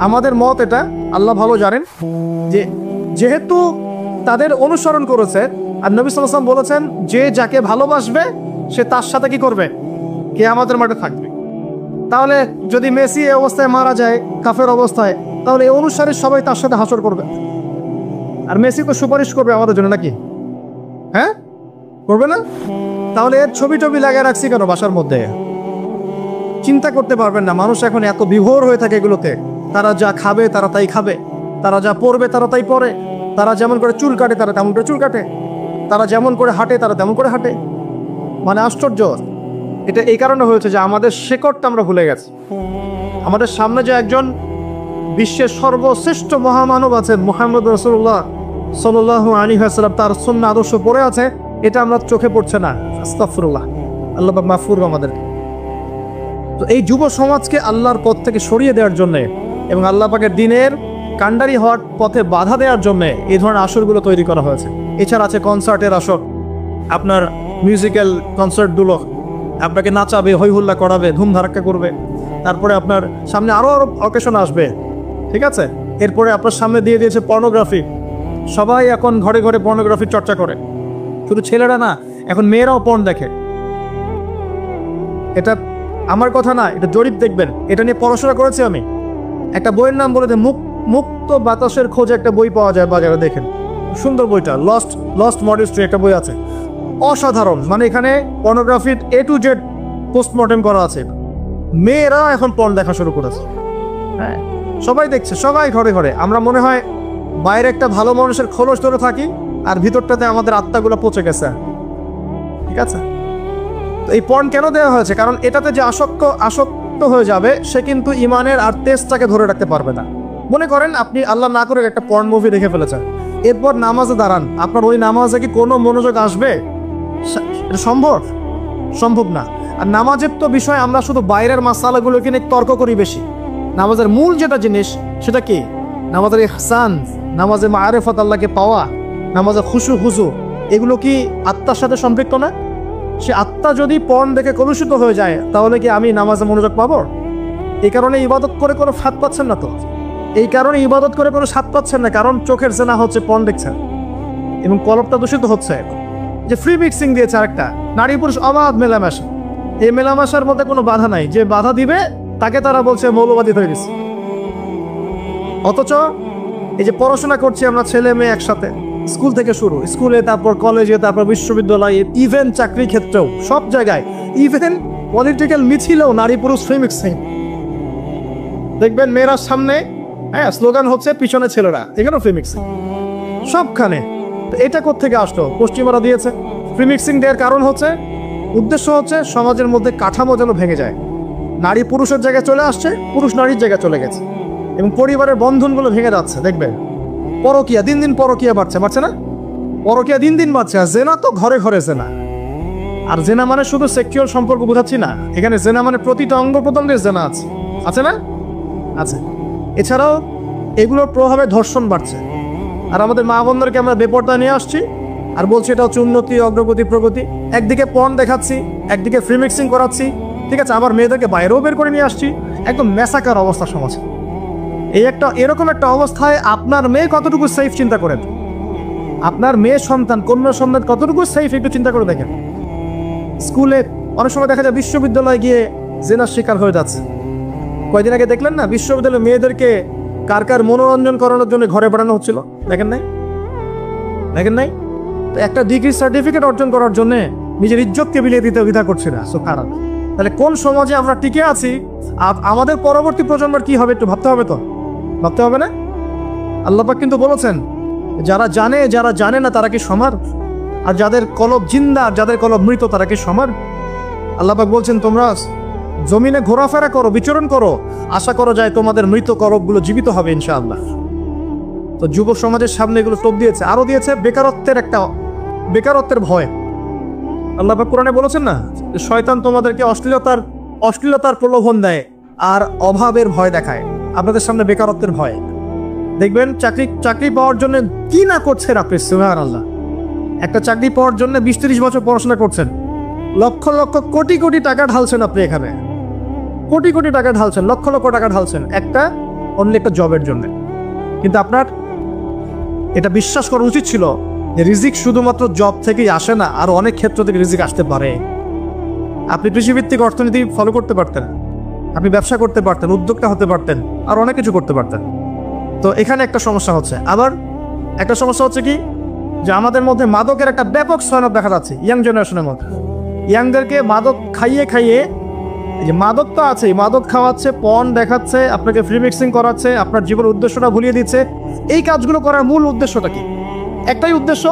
আমাদের মত এটা, আল্লাহ ভালো জানেন, যে যেহেতু তাদের অনুসরণ করেছে, আর নবী সাল্লাল্লাহু আলাইহি ওয়াসাল্লাম বলেছেন যে যাকে ভালোবাসবে সে তার সাথে কি করবে? কিয়ামতের মাঠে থাকবে। তাহলে যদি মেসি এই অবস্থায় মারা যায়, কাফের অবস্থায়, তাহলে এই অনুসারে সবাই তার সাথে হাসর করবে, আর মেসি তো সুপারিশ করবে আমাদের জন্য, নাকি? হ্যাঁ, করবে না? তাহলে এর ছবি লাগিয়ে রাখছি কেন বাসার মধ্যে? চিন্তা করতে পারবেন না। মানুষ এখন এত বিভোর হয়ে থাকে এগুলোতে। তারা যা খাবে তারা তাই খাবে, তারা যা পরবে তারা তাই পরে, তারা যেমন করে চুল কাটে তারা তেমন করে চুল কাটে, তারা যেমন করে হাঁটে তারা তেমন করে হাঁটে। মানে আশ্চর্য। এটা এই কারণে হয়েছে যে আমাদের শেকড়টা আমরা ভুলে গেছি। আমাদের সামনে যে একজন বিশ্বের সর্বশ্রেষ্ঠ মহামানব আছেন, মুহাম্মদ রাসূলুল্লাহ সাল্লাল্লাহু আলাইহি ওয়াসাল্লাম, তার সুন্নাহ আদর্শ পড়ে আছে, এটা আমরা চোখে পড়ছে না। আস্তাগফিরুল্লাহ, আল্লাহ পাক মাফ করুন আমাদের। তো এই যুব সমাজকে আল্লাহর পথ থেকে সরিয়ে দেওয়ার জন্যে এবং আল্লাহ পাকের দ্বীনের কাণ্ডারি হওয়ার পথে বাধা দেওয়ার জন্যে এই ধরনের আসরগুলো তৈরি করা হয়েছে। এছাড়া আছে কনসার্টের আসর, আপনার মিউজিক্যাল কনসার্টগুলো আপনাকে নাচাবে, হইহুল্লা করাবে, ধুম ধারাক্কা করবে। তারপরে আপনার সামনে আরও অকেশন আসবে, ঠিক আছে? এরপরে আপনার সামনে দিয়ে দিয়েছে পর্নোগ্রাফি। সবাই এখন ঘরে ঘরে পর্নোগ্রাফির চর্চা করে, শুধু ছেলেরা না, এখন মেয়েরাও পর্ন দেখে। এটা আমার কথা না, এটা জরিপ, দেখবেন। এটা নিয়ে পড়াশোনা করেছি আমি। একটা বইয়ের নাম বলে যে মুক্ত বাতাসের খোঁজে একটা বই পাওয়া যায় বাজারে, দেখেন, সুন্দর বইটা, লস্ট মডেস্ট্রি একটা বই আছে। অসাধারণ, মানে এখানে পর্নোগ্রাফির A to Z পোস্টমর্টেম করা আছে। মেয়েরা এখন পর্ন দেখা শুরু করেছে, হ্যাঁ সবাই দেখছে, সবাই ঘরে ঘরে। আমরা মনে হয় বাইরে একটা ভালো মানুষের খোলস ধরে থাকি, আর ভিতরটাতে আমাদের আত্মাগুলো পচে গেছে। ঠিক আছে, তো এই পর্ন কেন দেওয়া হয়েছে? কারণ এটাতে যে আসক্ত হয়ে যাবে সে কিন্তু ইমানের আর তেজটাকে ধরে রাখতে পারবে না। মনে করেন আপনি আল্লাহ না করে একটা পর্ন মুভি দেখে ফেলেছেন, এরপর নামাজে দাঁড়ান, আপনার ওই নামাজে কি কোনো মনোযোগ আসবে? এটা সম্ভব না। আর নামাজের তো বিষয় আমরা শুধু বাইরের মাসালাগুলোকে নিয়ে তর্ক করি বেশি। নামাজের মূল যেটা জিনিস সেটা কি? নামাজের ইহসান, নামাজে মাআরিফাত, আল্লাহকে পাওয়া, নামাজের খুশু, এগুলো কি আত্মার সাথে সম্পৃক্ত না? সে আত্মা যদি পর্ন দেখে কলুষিত হয়ে যায়, তাহলে কি আমি নামাজে মনোযোগ পাবো? এই কারণে ইবাদত করে কোনো স্বাদ পাচ্ছেন না। তো এই কারণে ইবাদত করে কোনো স্বাদ পাচ্ছেন না, কারণ চোখের জেনা হচ্ছে, পর্ন দেখছেন এবং কলবটা দূষিত হচ্ছে। যে ফ্রি মিক্সিং দিয়েছে আরেকটা, নারী পুরুষ অবাধ মেলামেশা। এই মেলামেশার মধ্যে কোনো বাধা নাই, যে বাধা দিবে তাকে তারা বলছে মৌলবাদী হয়ে গেছে। অথচ এই যে পড়াশোনা করছি আমরা ছেলে মেয়ে একসাথে, স্কুল থেকে শুরু, স্কুলে, তারপর কলেজে, তারপর বিশ্ববিদ্যালয়ে, ইভেন চাকরি ক্ষেত্রেও, সব জায়গায়, ইভেন পলিটিক্যাল মিছিলেও নারী পুরুষ ফ্রি মিক্সিং দেখবেন। মেয়েরার সামনে স্লোগান হচ্ছে, পিছনে ছেলেরা, এখানেও ফ্রি মিক্সিং সবখানে। তো এটা কোত্থেকে আসলো? পশ্চিমারা দিয়েছে। ফ্রি মিক্সিং দেওয়ার কারণ হচ্ছে, উদ্দেশ্য হচ্ছে সমাজের মধ্যে কাঠামো যেন ভেঙে যায়। নারী পুরুষের জায়গায় চলে আসছে, পুরুষ নারীর জায়গায় চলে গেছে, এবং পরিবারের বন্ধনগুলো ভেঙে যাচ্ছে। দেখবেন পরকিয়া দিন দিন পরকিয়া বাড়ছে না? পরকিয়া দিন দিন বাড়ছে। আর জেনা তো ঘরে ঘরে জেনা। আর জেনা মানে শুধু সেক্সুয়াল সম্পর্ক বোঝাচ্ছি না, এখানে জেনা মানে প্রতিটা অঙ্গ প্রত্যঙ্গের জেনা আছে না? আছে। এছাড়াও এগুলোর প্রভাবে ধর্ষণ বাড়ছে। আর আমাদের মা বোনদেরকে আমরা বেপর্দা নিয়ে আসছি আর বলছি এটা হচ্ছে উন্নতি, অগ্রগতি, প্রগতি। একদিকে পর্ন দেখাচ্ছি, একদিকে ফ্রি মিক্সিং করাচ্ছি, ঠিক আছে, আবার মেয়েদেরকে বাইরেও বের করে নিয়ে আসছি। একদম মেসাকার অবস্থা সমাজে। এরকম একটা অবস্থায় আপনার মেয়ে কতটুকু সেফ চিন্তা করেন? আপনার মেয়ে সন্তান, কন্যা সন্তান কতটুকু সেফ একটু চিন্তা করে দেখেন। স্কুলে অনেক সময় দেখা যায় বিশ্ববিদ্যালয়ে গিয়ে জেনার শিকার হয়ে যাচ্ছে। কয়দিন আগে দেখলেন না, বিশ্ববিদ্যালয়ে মেয়েদেরকে কার মনোরঞ্জন করানোর জন্য ঘরে পাঠানো হচ্ছিল? দেখেন নাই? তো একটা ডিগ্রি সার্টিফিকেট অর্জন করার জন্য নিজের ইজ্জতকে বিলিয়ে দিতে দ্বিধা করছে না। সো খারাপ। তাহলে কোন সমাজে আমরা টিকে আছি? আমাদের পরবর্তী প্রজন্মের কি হবে একটু ভাবতে হবে না? আল্লাহ পাক কিন্তু বলেছেন, যারা জানে না তারা কি সমান? আর যাদের কলব জিন্দা, যাদের কলব মৃত, তারা কি সমান? আল্লাহ পাক বলছেন, তোমরা জমিনে ঘোরাফেরা করো, বিচরণ করো, আশা করো যায় তোমাদের মৃত কলবগুলো জীবিত হবে ইনশাআল্লাহ। তো যুব সমাজের সামনে এগুলো টোপ দিয়েছে। আরো দিয়েছে বেকারত্বের ভয়। আল্লাহ পাক কোরআনে বলেছেন না, শয়তান তোমাদেরকে অশ্লীলতার প্রলোভন দেয় আর অভাবের ভয় দেখায়। আপনাদের সামনে বেকারত্বের ভয়। দেখবেন চাকরি পাওয়ার জন্য কি না করছেন আপনি, সুবহানাল্লাহ। একটা চাকরি পাওয়ার জন্য 20-30 বছর পড়াশোনা করছেন, লক্ষ লক্ষ কোটি টাকা ঢালছেন আপনি এখানে, কোটি টাকা ঢালছেন, লক্ষ টাকা ঢালছেন একটা জবের জন্য। কিন্তু আপনার এটা বিশ্বাস করা উচিত ছিল যে রিজিক শুধুমাত্র জব থেকেই আসে না, আর অনেক ক্ষেত্র থেকে রিজিক আসতে পারে। আপনি কৃষিভিত্তিক অর্থনীতি ফলো করতে পারতেন, আপনি ব্যবসা করতে পারতেন, উদ্যোক্তা হতে পারতেন, আর অনেক কিছু করতে পারতেন। তো এখানে একটা সমস্যা হচ্ছে। আবার একটা সমস্যা হচ্ছে কি, যে আমাদের মধ্যে মাদকের একটা ব্যাপক সয়নব দেখা যাচ্ছে ইয়াং জেনারেশনের মধ্যে। ইয়াংদেরকে মাদক খাইয়ে, যে মাদক তো আছেই, মাদক খাওয়াচ্ছে, পর্ন দেখাচ্ছে, আপনাকে ফ্রি মিক্সিং করাচ্ছে, আপনার জীবনের উদ্দেশ্যটা ভুলিয়ে দিচ্ছে। এই কাজগুলো করার মূল উদ্দেশ্যটা কি? একটাই উদ্দেশ্য,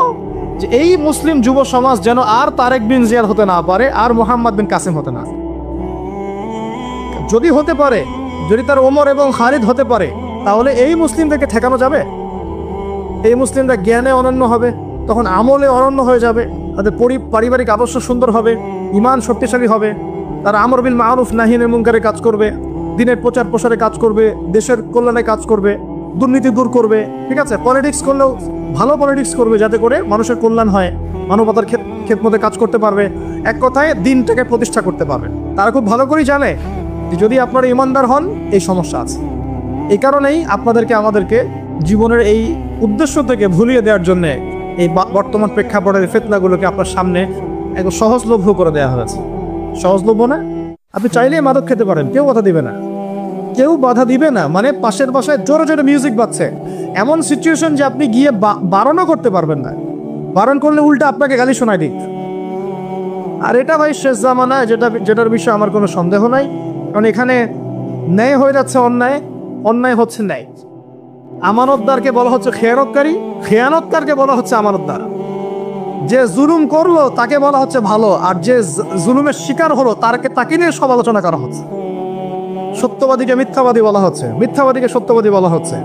যে এই মুসলিম যুব সমাজ যেন আর তারেক বিন জিয়াদ হতে না পারে, আর মোহাম্মদ বিন কাসিম হতে না। যদি হতে পারে, যদি তার ওমর এবং খালিদ হতে পারে, তাহলে এই মুসলিমদেরকে ঠেকানো যাবে? এই মুসলিমরা জ্ঞানে অনন্য হবে, তখন আমলে অনন্য হয়ে যাবে, তাদের পারিবারিক আদর্শ সুন্দর হবে, ইমান শক্তিশালী হবে, তারা আমর বিল মারুফ নাহি আনিল মুনকারে কাজ করবে, দিনের প্রচার প্রসারে কাজ করবে, দেশের কল্যাণে কাজ করবে, দুর্নীতি দূর করবে, ঠিক আছে, পলিটিক্স করলেও ভালো পলিটিক্স করবে, যাতে করে মানুষের কল্যাণ হয়, মানবতার খেদমতে কাজ করতে পারবে, এক কথায় দিনটাকে প্রতিষ্ঠা করতে পারবে। তারা খুব ভালো করেই জানে যে যদি আপনারা ইমানদার হন, এই সমস্যা আছে। এই কারণেই আমাদেরকে জীবনের এই উদ্দেশ্য থেকে ভুলিয়ে দেওয়ার জন্য এই বর্তমান প্রেক্ষাপটের ফিতনাগুলোকে আপনার সামনে একদম সহজলভ্য করে দেওয়া হয়েছে। সহজলভ্য না? আপনি চাইলেই মাদক খেতে পারেন, কেউ বাধা দিবে না। মানে পাশের বাসায় জোরে জোরে মিউজিক বাজছে, এমন সিচুয়েশন যে আপনি গিয়ে বারণও করতে পারবেন না। বারণ করলে উল্টা আপনাকে গালি শোনায় দিক। আর এটা ভাই শেষ জামানা, যেটার বিষয়ে আমার কোনো সন্দেহ নাই। কারণ এখানে ন্যায় হয়ে যাচ্ছে অন্যায়, অন্যায় হচ্ছে ন্যায়। আমানতদারকে বলা হচ্ছে খেয়ানতকারী, খেয়ানতকারকে বলা হচ্ছে আমানতদার। যে জুলুম করলো তাকে বলা হচ্ছে ভালো, আর যে জুলুমের শিকার হলো তাকে নিয়ে সমালোচনা করা হচ্ছে। সত্যবাদীকে মিথ্যাবাদী বলা হচ্ছে, মিথ্যাবাদীকে সত্যবাদী বলা হচ্ছে।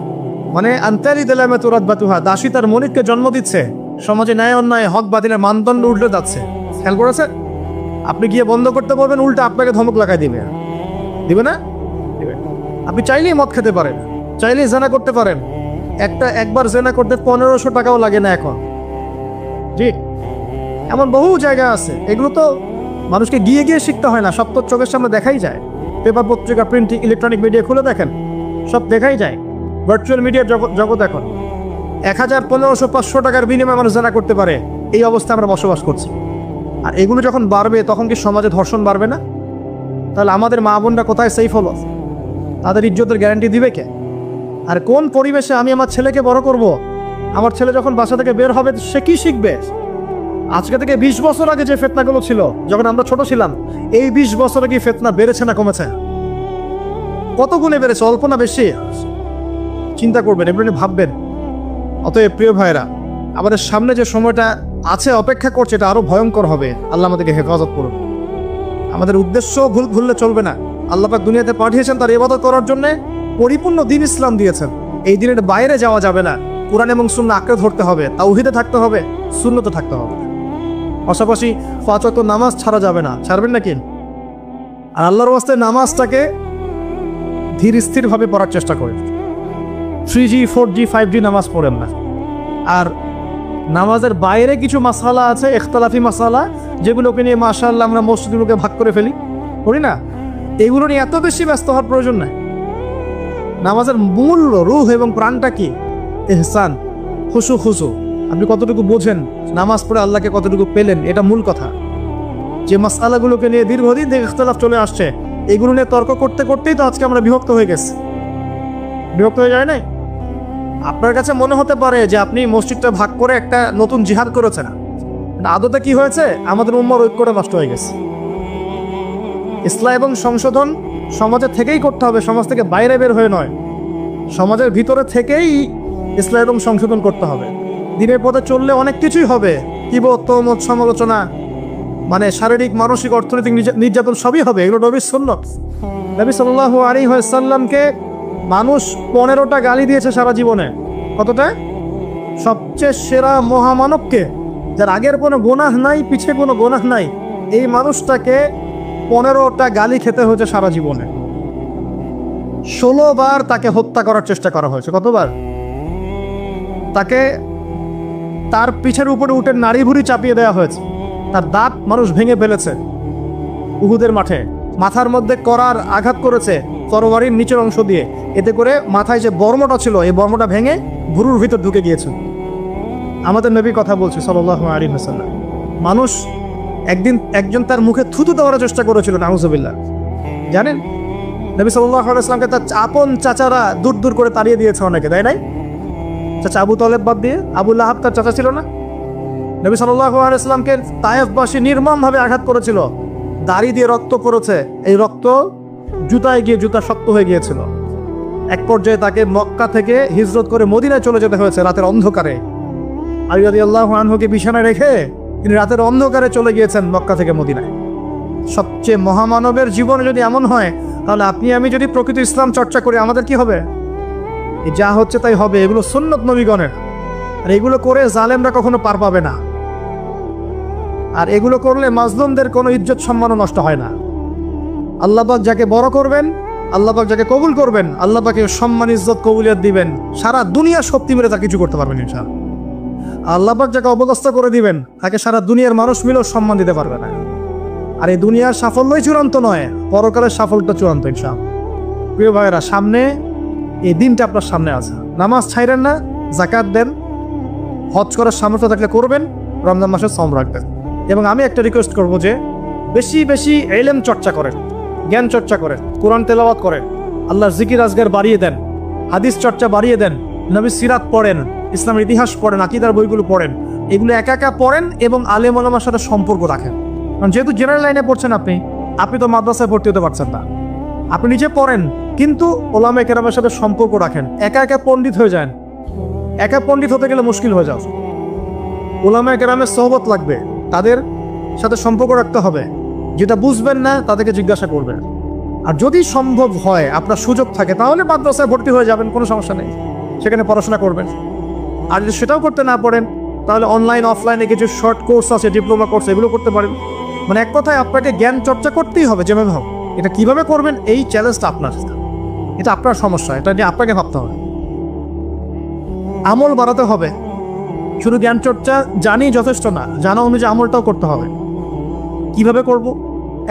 মানে আন্তারি দেলামে তুরাত বাতুহা, দাসী তার মনিককে জন্ম দিচ্ছে। সমাজে ন্যায় অন্যায় হক বাতিলের মানদণ্ড উল্টে যাচ্ছে। খেয়াল করেছে? আপনি গিয়ে বন্ধ করতে বলবেন, উল্টা আপনাকে ধমক লাগাই দিবে। দিবে না? দিবে। আপনি চাইলেই মদ খেতে পারেন, চাইলেই জেনা করতে পারেন। একবার জেনা করতে 1500 টাকাও লাগে না এখন। জি, এমন বহু জায়গা আছে। এগুলো তো মানুষকে গিয়ে গিয়ে শিখতে হয় না, সব তো চোখের সামনে দেখাই যায়। পেপার, পত্রিকা, প্রিন্ট, ইলেকট্রনিক মিডিয়া খুলে দেখেন, সব দেখাই যায়। ভার্চুয়াল মিডিয়ার জগৎ এখন 1000, 1500, 500 টাকার বিনিময়ে মানুষ জানা করতে পারে। এই অবস্থা আমরা বসবাস করছি। আর এগুলো যখন বাড়বে তখন কি সমাজে ধর্ষণ বাড়বে না? তাহলে আমাদের মা বোনরা কোথায় সেফ হলো? তাদের ইজ্জতের গ্যারান্টি দিবে কে? আর কোন পরিবেশে আমি আমার ছেলেকে বড় করব? আমার ছেলে যখন বাসা থেকে বের হবে সে কি শিখবে? আজকে থেকে 20 বছর আগে যে ফিতনাগুলো ছিল যখন আমরা ছোট ছিলাম, এই 20 বছরে কি ফিতনা বেড়েছে না কমেছে? কত গুণে বেড়েছে, অল্প না বেশি? চিন্তা করবেন, এমনি ভাববেন। অতএব প্রিয় ভাইরা, আমাদের সামনে যে সময়টা আছে, অপেক্ষা করছে, এটা আরো ভয়ঙ্কর হবে। আল্লাহ আমাদেরকে হেফাজত করুন। আমাদের উদ্দেশ্য ভুললে চলবে না। আল্লাহ পাক দুনিয়াতে পাঠিয়েছেন তার ইবাদত করার জন্য, পরিপূর্ণ দ্বীন ইসলাম দিয়েছেন। এই দিনের বাইরে যাওয়া যাবে না। কুরআন এবং সুন্নাহ আঁকড়ে ধরতে হবে, তাওহীদে থাকতে হবে, সুন্নতে থাকতে হবে। পাশাপাশি 5 ওয়াক্ত নামাজ ছাড়া যাবে না। ছাড়বেন নাকি? আর আল্লাহর ওয়াস্তে নামাজটাকে ধীর স্থিরভাবে পড়ার চেষ্টা করেন। 3G, 4G, 5G নামাজ পড়েন না। আর নামাজের বাইরে কিছু মাসালা আছে, ইখতিলাফি মাসালা, যেগুলোকে নিয়ে মাশাআল্লাহ আমরা মসজিদগুলোকে ভাগ করে ফেলি, করি না? এগুলো নিয়ে এত বেশি ব্যস্ত হওয়ার প্রয়োজন নাই। নামাজের মূল রূহ এবং প্রাণটা কি? ইহসান, খুশু। আপনি কতটুকু বোঝেন, নামাজ পড়ে আল্লাহকে কতটুকু পেলেন, এটা মূল কথা। যে মাসআলাগুলোকে নিয়ে দীর্ঘদিন থেকে ইখতিলাফ চলে আসছে, এগুলো নিয়ে তর্ক করতে করতেই তো আজকে আমরা বিভক্ত হয়ে গেছি। বিভক্ত হয়ে যায় নাই? আপনার কাছে মনে হতে পারে যে আপনি মসজিদটা ভাগ করে একটা নতুন জিহাদ করেছেন। আদতে কি হয়েছে? আমাদের উম্মার ঐক্যটা নষ্ট হয়ে গেছে। ইসলাম এবং সংশোধন সমাজের থেকেই করতে হবে, সমাজ থেকে বাইরে বের হয়ে নয়। সমাজের ভিতরে থেকেই ইসলাম এবং সংশোধন করতে হবে। দিনের পথে চললে অনেক কিছুই হবে, কিবত, তহমত, সমালোচনা, মানে শারীরিক, মানসিক, অর্থনৈতিক নির্যাতন সবই হবে। এগুলো নবীর সুন্নাত। নবী সাল্লাল্লাহু আলাইহি ওয়াসাল্লামকে মানুষ 15টা গালি দিয়েছে সারা জীবনে। কতটা? সবচেয়ে সেরা মহামানবকে, যার আগের কোনো গুনাহ নাই, পিছে কোনো গুনাহ নাই, এই মানুষটাকে 15টা গালি খেতে হয়েছে সারা জীবনে। 16 বার তাকে হত্যা করার চেষ্টা করা হয়েছে। কতবার? তাকে তার পিছের উপরে উঠে নাড়ি ভুড়ি চাপিয়ে দেওয়া হয়েছে। তার দাঁত মানুষ ভেঙে ফেলেছে উহুদের মাঠে। মাথার মধ্যে করার আঘাত করেছে তরবারির নিচের অংশ দিয়ে, এতে করে মাথায় যে বর্মটা ছিল এই বর্মটা ভেঙে ভুরুর ভিতর ঢুকে গিয়েছে। আমাদের নবী কথা বলছে সাল্লাল্লাহু আলাইহি ওয়াসাল্লাম। মানুষ একজন তার মুখে থুতু দেওয়ার চেষ্টা করেছিল, নাউজুবিল্লাহ। জানেন, নবী সাল্লাল্লাহু আলাইহি ওয়াসাল্লামকে তার আপন চাচারা দূর দূর করে তাড়িয়ে দিয়েছে অনেকে, তাই নাই? চাচা আবু তালেব বাদ দিয়ে, আবু লাহাব তার চাচা ছিল না? নবী সাল্লাল্লাহু আলাইহি ওয়াসাল্লামকে তায়েফবাসী নির্মমভাবে আঘাত করেছিল, দাড়ি দিয়ে রক্ত পড়েছে। এই রক্ত জুতায় গিয়ে জুতা শক্ত হয়ে গিয়েছিল। এক পর্যায়ে তাকে মক্কা থেকে হিজরত করে মদিনায় চলে যেতে হয়েছে রাতের অন্ধকারে। আলী রাদিয়াল্লাহু আনহুকে বিছানায় রেখে তিনি রাতের অন্ধকারে চলে গিয়েছেন মক্কা থেকে মদিনায়। সবচেয়ে মহামানবের জীবনে যদি এমন হয়, তাহলে আপনি আমি যদি প্রকৃত ইসলাম চর্চা করি, আমাদের কি হবে? যা হচ্ছে তাই হবে। এগুলো সুন্নত নবীগণের। আর এগুলো করে জালেমরা কখনো পার পাবে না। আর এগুলো করলে মাজলুমদের কোনো ইজ্জত সম্মানও নষ্ট হয় না। আল্লাহ পাক যাকে বড় করবেন, আল্লাহ পাক যাকে কবুল করবেন, আল্লাহ পাকে সম্মান, ইজ্জত, কবুলিয়ত দিবেন। সারা দুনিয়া শক্তি মিলে তা কিছু করতে পারবেন ইনশাআল্লাহ। আল্লাহ পাক যাকে অবদস্থ করে দিবেন, তাকে সারা দুনিয়ার মানুষ মিলেও সম্মান দিতে পারবে না। আর এই দুনিয়ার সাফল্যই চূড়ান্ত নয়, পরকালের সাফল্যটা চূড়ান্ত ইনশাআল্লাহ। প্রিয় ভাইয়েরা, সামনে এই দিনটা আপনার সামনে আছে। নামাজ ছাইরেন না, যাকাত দেন, হজ করার সামর্থ্য থাকলে করবেন, রমজান মাসে সওম রাখবেন। এবং আমি একটা রিকোয়েস্ট করব যে বেশি বেশি ইলম চর্চা করেন, জ্ঞান চর্চা করেন, কোরআন তেলাওয়াত করেন, আল্লাহর জিকির আজগার বাড়িয়ে দেন, হাদিস চর্চা বাড়িয়ে দেন, নবী সিরাত পড়েন, ইসলামের ইতিহাস পড়েন, আকীদার বইগুলো পড়েন। এগুলো একা একা পড়েন এবং আলেম ওলামার সাথে সম্পর্ক রাখেন। কারণ যেহেতু জেনারেল লাইনে পড়ছেন আপনি আপনি তো মাদ্রাসায় ভর্তি হতে পারছেন না, আপনি নিজে পড়েন কিন্তু ওলামা কেরামের সাথে সম্পর্ক রাখেন। একা একা পণ্ডিত হয়ে যান, একা পণ্ডিত হতে গেলে মুশকিল হয়ে যাও। ওলামা কেরামের সোহবত লাগবে, তাদের সাথে সম্পর্ক রাখতে হবে। যেটা বুঝবেন না তাদেরকে জিজ্ঞাসা করবেন। আর যদি সম্ভব হয়, আপনার সুযোগ থাকে, তাহলে মাদ্রাসায় ভর্তি হয়ে যাবেন, কোনো সমস্যা নেই, সেখানে পড়াশোনা করবেন। আর যদি সেটাও করতে না পারেন তাহলে অনলাইন অফলাইনে কিছু শর্ট কোর্স আছে, ডিপ্লোমা কোর্স, এগুলো করতে পারেন। মানে এক কথায় আপনাকে জ্ঞান চর্চা করতেই হবে যেভাবে হোক। এটা কিভাবে করবেন এই চ্যালেঞ্জটা আপনার, এটা আপনার সমস্যা, এটা নিয়ে আপনাকে ভাবতে হবে। আমল বাড়াতে হবে, শুধু জ্ঞান চর্চা জানি যথেষ্ট না, জানা অনুযায়ী আমলটাও করতে হবে। কিভাবে করব?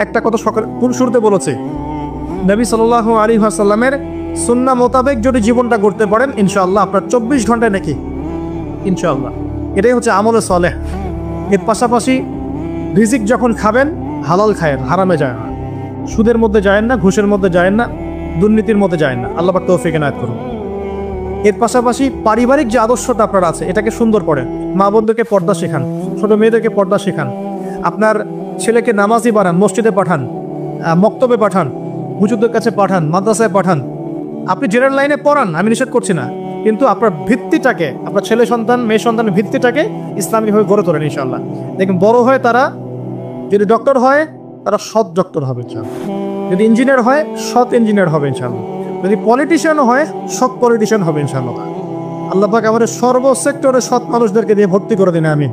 একটা কথা সকাল শুরুতে বলেছে, নবী সাল্লাল্লাহু আলাইহি ওয়াসাল্লামের সুন্নাহ মোতাবেক যদি জীবনটা করতে পারেন ইনশাআল্লাহ আপনার 24 ঘন্টায় নাকি ইনশাআল্লাহ। এটাই হচ্ছে আমলে সালেহ। এর পাশাপাশি রিজিক যখন খাবেন হালাল খায়েন, হারামে যায় না, সুদের মধ্যে যায় না, ঘুষের মধ্যে যায় না, দুর্নীতির মধ্যে যায় না। আল্লাহ পাক তৌফিক এনায়েত করুন। এর পাশাপাশি পারিবারিক যে আদর্শটা আপনার আছে এটাকে সুন্দর করেন। মা বোনদেরকে পর্দা শেখান, ছোট মেয়েদেরকে পর্দা শেখান, আপনার ছেলেকে নামাজি বানান, মসজিদে পাঠান, মক্তবে পাঠান, হুজুরদের কাছে পাঠান, মাদ্রাসায় পাঠান। আপনি জেনারেল লাইনে পড়ান, আমি নিষেধ করছি না, কিন্তু আপনার ভিত্তিটাকে, আপনার ছেলে সন্তান মেয়ে সন্তানের ভিত্তিটাকে ইসলামিকভাবে গড়ে তোলেন ইনশাআল্লাহ। দেখুন বড় হয়ে তারা যদি ডক্টর হয় তারা সৎ ডক্টর হবে ইনশাআল্লাহ, যদি ইঞ্জিনিয়ার হয় সৎ ইঞ্জিনিয়ার হবে ইনশাআল্লাহ, যদি পলিটিশিয়ানও হয় সৎ পলিটিশিয়ান হবে ইনশাআল্লাহ। আল্লাহ পাক আমাদের সর্ব সেক্টরে সৎ মানুষদেরকে দিয়ে ভর্তি করে দিন আমিন।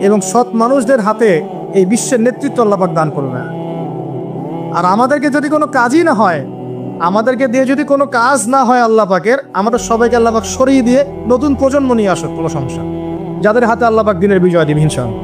এবং সৎ মানুষদের হাতে এই বিশ্বের নেতৃত্ব আল্লাহ পাক দান করবে। আর আমাদেরকে যদি কোনো কাজই না হয়, আমাদেরকে দিয়ে যদি কোনো কাজ না হয় আল্লাহ পাকের, আমাদের সবাইকে আল্লাহ পাক সরিয়ে দিয়ে নতুন প্রজন্ম নিয়ে আসুক, কোনো সমস্যা, যাদের হাতে আল্লাহ পাক দিনের বিজয় দিন ইনশাআল্লাহ।